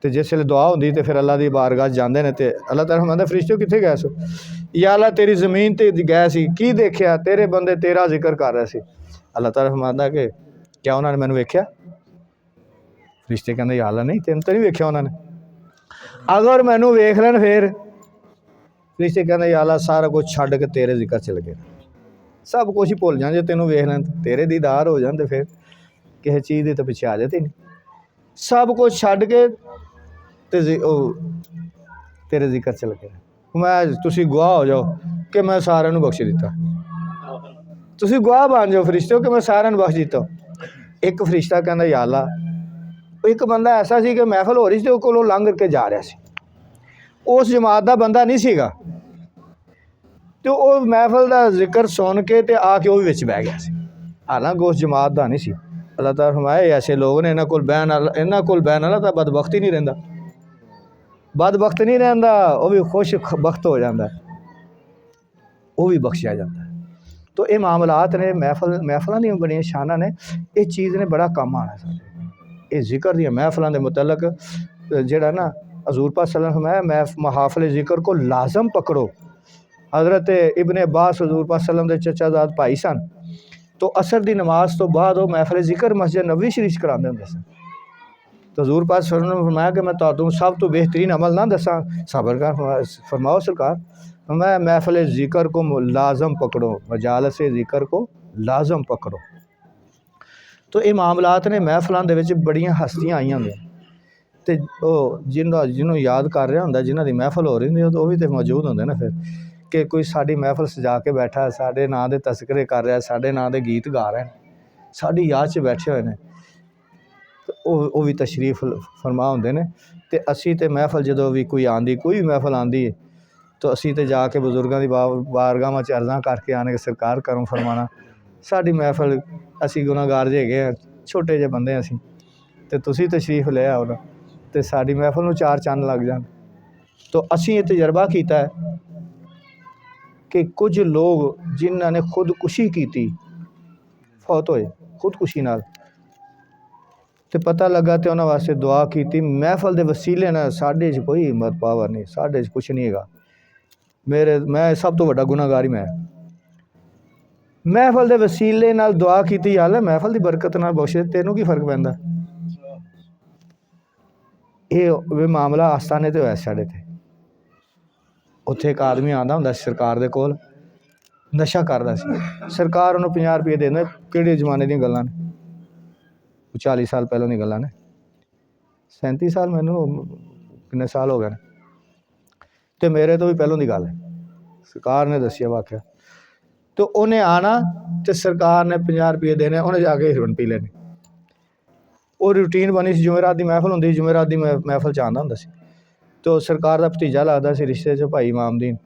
तो जिसले दुआ होंगी तो फिर अल्लाह की बारगाह जाते हैं, तो अल्लाह ताला फरमांदा फरिश्ते कित्थे गए सो, या अल्लाह तेरी ज़मीन ते गए सी, की देखिया, तेरे बंदे तेरा जिक्र कर रहे सी। अल्लाह ताला फरमांदा कि क्या उन्होंने मैनू वेख्या। फरिश्ते कहते या अल्लाह नहीं, तेन तो नहीं वेख्या उन्होंने, अगर मैनू वेख लैन फिर। फरिश्ते कहते या अल्लाह सारा कुछ छड्ड के तेरे जिक्र च लगे, सब कुछ ही भुल जाए, जो तेनों वेख लैन तेरे दीदार हो जाते, फिर किसी चीज़ की तो पिछे आ जाती नहीं, सब कुछ छड्ड के तेरे जिक्र च लगे। मैं तुसी गवाह हो जाओ कि मैं सारे बख्श दिता, तुसी गवाह बन जाओ फरिश्ते हो कि मैं सारे बख्श दिता। एक फरिश्ता कहता या अल्लाह, एक बंदा ऐसा सी कि महफल हो रही थी, वो कोलों लंघ के जा रहा सी, उस जमात का बंदा नहीं सीगा, तो वो महफिल का जिक्र सुन के ते आके वो भी विच बह गया। हालांकि उस जमात का नहीं सी। अल्लाह ताला फरमाए ऐसे लोग ने इन्हां कोल बहन वाला तो बदबख्त ही नहीं रहिंदा, बदबख्त नहीं रहिंदा, वो भी खुश बख्त हो जाता, वो भी बख्शिया जाता है। तो ये मामलात ने महफलों दी बड़ियां शानां ने, इस चीज़ ने बड़ा कम आना साडे। ये जिक्र दी महफलों के मुतलक जिहड़ा ना हजूर पाक सल्लल्लाहु अलैहि वसल्लम मैं महाफिल जिक्र को लाजम पकड़ो। हज़रत इब्ने अब्बास हजूर पाक सल्लल्लाहु अलैहि वसल्लम के चचाजाद भाई सन, तो असर की नमाज तो बाद वो महफिल जिक्र मस्जिद नबवी शरीफ कराते होंदे सन। तो हजूर पाक सल्लल्लाहु अलैहि वसल्लम ने फरमाया कि मैं तुहानू सब तो बेहतरीन अमल ना दसा? सबर कर फरमाओ सरकार। मैं महफिल ज़िक्र को लाजम पकड़ो, मजालस ज़िक्र को लाजम पकड़ो। तो ये मामलात ने महफलों के बड़ियां हस्तियां आई होंगे, तो जिन्होंने याद कर रहा होंगे, जिन्हों की महफिल हो रही होंगी, तो भी तो मौजूद होंगे ना। फिर कि कोई साड़ी महफिल सजा के बैठा है, साढ़े नाँ के तस्करे कर रहा है, साढ़े नाँ के गीत गा रहे हैं, साड़ी याद च बैठे हुए हैं, तो वो भी तशरीफ फरमा होंगे ने। तो असी तो महफिल जो भी कोई आँदी, कोई भी महफिल आँदी है, तो असी तो जाके बजुर्गों की बारगाह च अर्ज़ां करके आने के सरकार करम फरमाना साड़ी महफिल, असी गुनाहगार जे हैगे, छोटे जे बंदे असी, तो तुसी तशरीफ ले आओ ना, तो साड़ी महफिल नूं चार चंद लग जान। तो असी ये तजर्बा किया है कि कुछ लोग जिन्हों ने खुदकुशी की, फौत होए खुदकुशी नाल, तो पता लगा तो उन्होंने वास्ते दुआ की। महफिल के वसीले ना साढ़े च कोई हिम्मत पावर नहीं, साढ़े च कुछ नहीं है। मैं सब तो वड्डा गुनाहगार ही मैं। महफिल के वसीले नाल दुआ की, यार महफिल की बरकत नाल बख्श, तेनों की फर्क पैंदा? ये मामला आस्थाने ते होया साढ़े ते। उत्थे एक आदमी आंदा हुंदा सरकार दे कोल, नशा करदा सी, सरकार उन्होंने 50 रुपये देंदे। किहड़े जमाने दी गल्लां ने, 40 साल पहलों दी गल्लां ने, 37 साल, मैनू किन्ने साल हो गए ने, तो मेरे तो भी पहलों की गल है, सरकार ने दसिया वाक्या। तो उन्हें आना, तो सरकार ने 50 रुपये देने, उन्हें जाके हिरन पी लेने। वो रूटीन बनी सी, जुमेरात की महफिल होंदी, जुमेरात की महफिल च आंदा हुंदा सी। तो सरकार का भतीजा लगता सी रिश्ते च, भाई इमामदीन।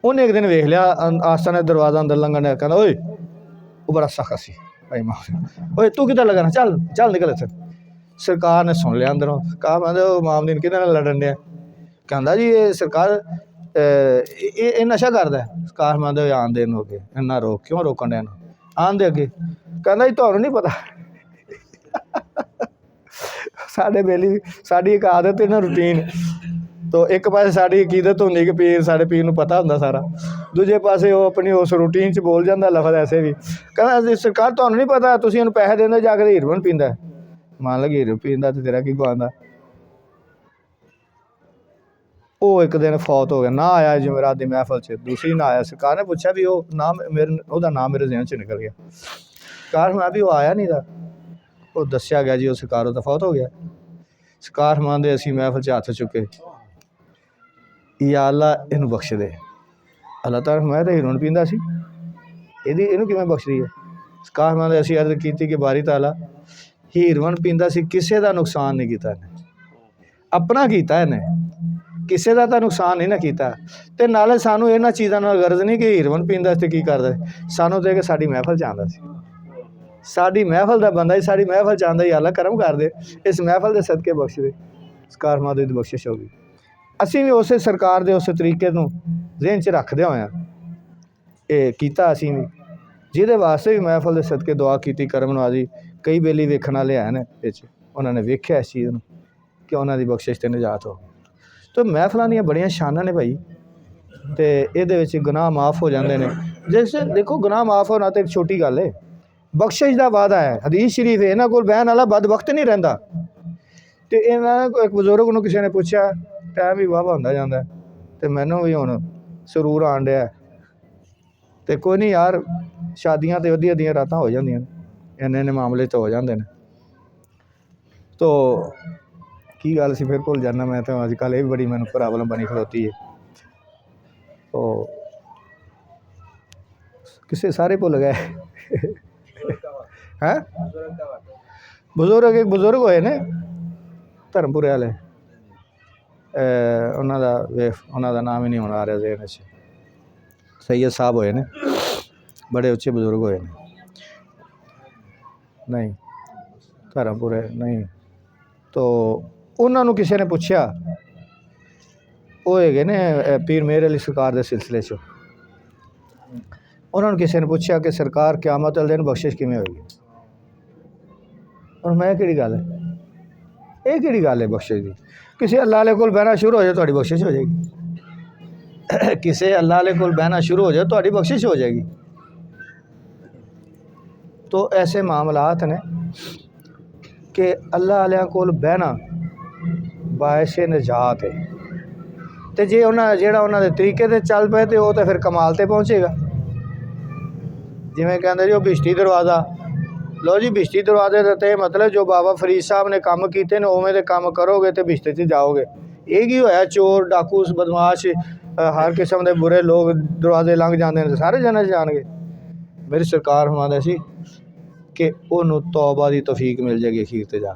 उन्हें एक दिन वेख लिया आस्ताने दरवाजा अंदर लंघन, कहता ओए, वो बड़ा सख्त सी भाई इमाम, ओए तू कितना लगना, चल चल निकल इत्थे। सरकार ने सुन लिया अंदरों, कहा मैं इमामदीन किहदे नाल लड़न दिया? कहता जी ये सरकार ये नशा करता है। सरकार मैं आन दे इनू अगे, इन्ना रोक, क्यों रोकन दिया, आन दे अगे। कहता जी तुहानू नहीं पता साढ़े बेली साड़ी एक आदत है ना, रूटीन। तो एक पासे साड़ी अकीदत होंगी कि पीर, साढ़े पीर नूं पता होंदा सारा, दूजे पासे वो अपनी उस रूटीन च बोल जाता लफज ऐसे भी। कहना सरकार तुहानू नहीं पता, तुसीं इहनूं पैसे देंदे, जाके हीरोइन पींदा, मान लगे हीरो पींदा, तो तेरा की गुआंदा। वो एक दिन फौत हो गया, ना आया जुमेरात की महफिल च, दूसरी ना आया। सरकार ने पूछा भी वो नाम मेरे नाम मेरे जहन च निकल गया। सरकार मैं भी वो आया नहीं था, वो दसिया गया जी वो सरकार तो फौत हो गया। सरकार मानते असी महफिल च हथ चुके, या अल्लाह इनू बख्श दे। अल्लाह ताला मैं तो हीरोइन पींदा सी, इनू किवें बख्श दी है? सरकार मानते असी अर्ज की कि बारी ताला हीरोइन पींदा सी, किसी का नुकसान नहीं किया इन्हें, अपना किया इन्हें, किसी का तो नुकसान नहीं ना किया। तो नाले सानू इन्हां चीज़ों नाल गर्ज नहीं कि हीरोइन पींदा ते की करदा, सानू तो कि साडी महफिल च आंदा सी, साडी महफिल का बंदा ही साडी महफिल च आंदा ही, अल्लाह करम कर दे, इस महफिल के सदके बख्श दे। सरकार माता दी बख्शिश होगी। असी भी उस सरकार के उस तरीके नूं ज़हन च रखदे होए ये कीता असी भी, जिहदे वास्ते भी महफिल के सदके दुआ की करम नवाजी। कई बेली वेखण वाले हैं विच, उन्होंने वेख्या इस चीज़ नूं कि उन्हां दी बख्शिश ते निजात हो। तो महफिलों दी बड़ियां शानां ने भाई, तो ये गुनाह माफ़ हो जाते हैं। जैसे देखो गुनाह माफ़ होना तो एक छोटी गल है, बख्शिश का वादा है, हदीस शरीफ है, इन्हां कोल बहन वाला बदबख्त नहीं रहिंदा। तो इन्होंने एक बजुर्ग नूं किसी ने पूछा, टाइम भी वाहवा होंदा जांदा, तो मैनूं भी हुण सरूर आण दिया, तो कोई नहीं यार, शादियां तो अद्धियां अद्धियां रातां हो जांदियां, इन्ने इन्ने मामले तो हो जाते हैं। तो की गल सी फिर भुल जाना मैं, तो अजकल ये भी बड़ी मैनूं प्रॉब्लम बनी खलोती है। तो किसे सारे भुल गए हैं? बुजुर्ग एक बुजुर्ग होए ने धर्मपुरे वाले, ਉਹਨਾਂ ਦਾ ਨਾਮ ਹੀ ਨਹੀਂ ਹੁਣ ਆ ਰਿਹਾ ਜ਼ਹਿਨ 'ਚ। सैयद साहब होए ने, बड़े उच्चे बुजुर्ग होए ने, नहीं धर्मपुरे नहीं। तो उन्होंने किसी ने पूछा, वो है ने पीर मेहर अली सरकार के सिलसिले च, उन्होंने किसी ने पूछा कि सरकार क़यामत वाले दिन बख्शिश किवें होएगी। और मैं किहड़ी गल है, ये किहड़ी गल है बख्शिश की? किसी अल्लाह वाले कोल बहना शुरू हो जाए तो बख्शिश हो जाएगी। किसी अल्लाह वाले कोल बहना शुरू हो जाए तो बख्शिश हो जाएगी। तो ऐसे मामलात ने कि अल्लाह वाले कोल बहना बायसे निजात है। तो जे जेड़ा उन्होंने तरीके से चल पे तो वो तो फिर कमाल ते पहुँचेगा। जिमें कहते जो बिश्ती दरवाज़ा, लो जी बिश्ती दरवाजे का तो मतलब जो बाबा फरीद साहब ने काम किए ने उवें दे काम करोगे तो बिश्ते च जाओगे। ये की होया, चोर डाकू बदमाश हर किस्म के बुरे लोग दरवाजे लंघ जाते हैं, सारे जने जाएंगे। मेरी सरकार फरमांदे सी कि उन्होंने तौबा की तौफीक मिल जाएगी अखीर ते जा,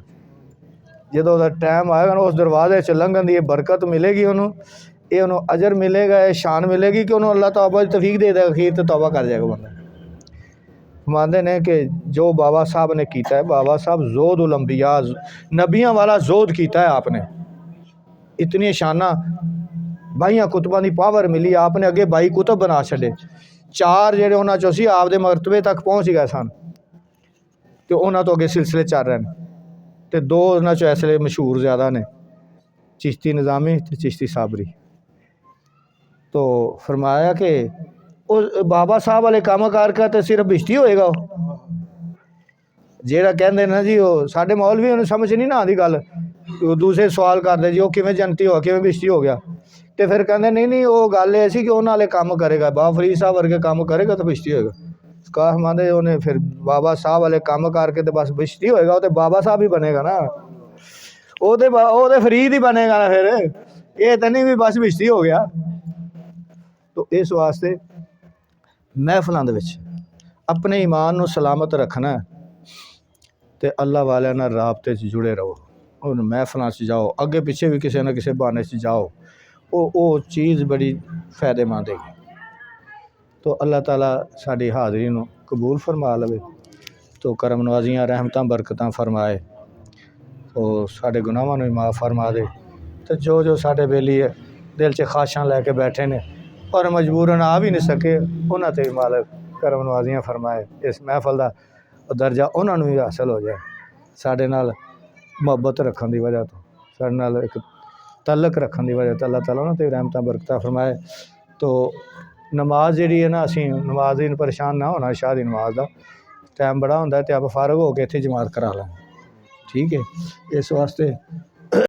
जो टाइम आएगा उस दरवाजे च लंघन की बरकत मिलेगी, उन्होंने ये अजर मिलेगा, ये शान मिलेगी कि उन्होंने अल्लाह तौबा की तौफीक दे देगा, अखीर ते तौबा कर जाएगा बंदा। फरमांदे ने कि जो बाबा साहब ने किया है, बाबा साहब जोध उल अंबिया, नबियां वाला जोध किया है आपने, इतनी शाना बाईयां कुतुबां की पावर मिली आपने, अगे 22 कुतुब बना छड़े, 4 जेडे उन्हां चों सी आपदे मरतबे तक पहुँच गए सन, तो उन्हां तो अगे सिलसिले चल रहे हैं। तो 2 उन्हां चों इसलिए मशहूर ज़्यादा ने, चिश्ती निज़ामी ते चिश्ती साबरी। तो फरमाया कि वो बाबा साहब वाले काम करके तो सिर्फ बिश्ती होएगा। जेड़ा कहते ना जी वो साढ़े मौलवी उन्हें समझ नहीं ना आती गल, दूसरे सवाल करते जी वो किवें जनती हो किवें बिश्ती हो गया, तो फिर कहते नहीं वो गल ऐसी कि उन्होंने वाले काम करेगा, बाबा फरीद साहब वर्गे काम करेगा तो बिश्ती होएगा। सरकार मानते उन्हें फिर बाबा साहब वाले काम करके तो बस बिश्ती होएगा, तो बाबा साहब ही बनेगा ना, वो तो फरीद ही बनेगा ना, फिर ये तो नहीं भी बस बिश्ती हो गया। तो इस वास्ते महफलों दे विच अपने ईमान नूं सलामत रखना तो अल्लाह वाले नाल राबते च जुड़े रहो, उन महफलों च जाओ, अगे पिछे भी किसी न किसी बहाने च जाओ, वो चीज़ बड़ी फ़ायदेमंद है। तो अल्लाह ताला साड़ी हाज़री नूं कबूल फरमा लवे, तो करम नवाजियाँ रहमतां बरकतां फरमाए, तो साढ़े गुनाहां नूं माफ़ फरमा दे। तो जो साढ़े बेली दिल च ख्वाहिशां लैके बैठे ने और मजबूरन आ भी नहीं सके, उन्हां ते मालिक करम नवाजियाँ फरमाए, इस महफल का दर्जा उन्होंने भी हासिल हो जाए। साढ़े नाल मुहब्बत रखने की वजह तो, साढ़े नाल एक तलक रखने की वजह तो अल्लाह ताला उन्हां ते रहमतां बरकतां फरमाए। तो नमाज जी है ना, असी नमाज ही परेशान ना होना, शाह की नमाज का टाइम बड़ा होंदा है, तो आप फारग होकर इत्थे जमात करा लें, ठीक है। इस वास्ते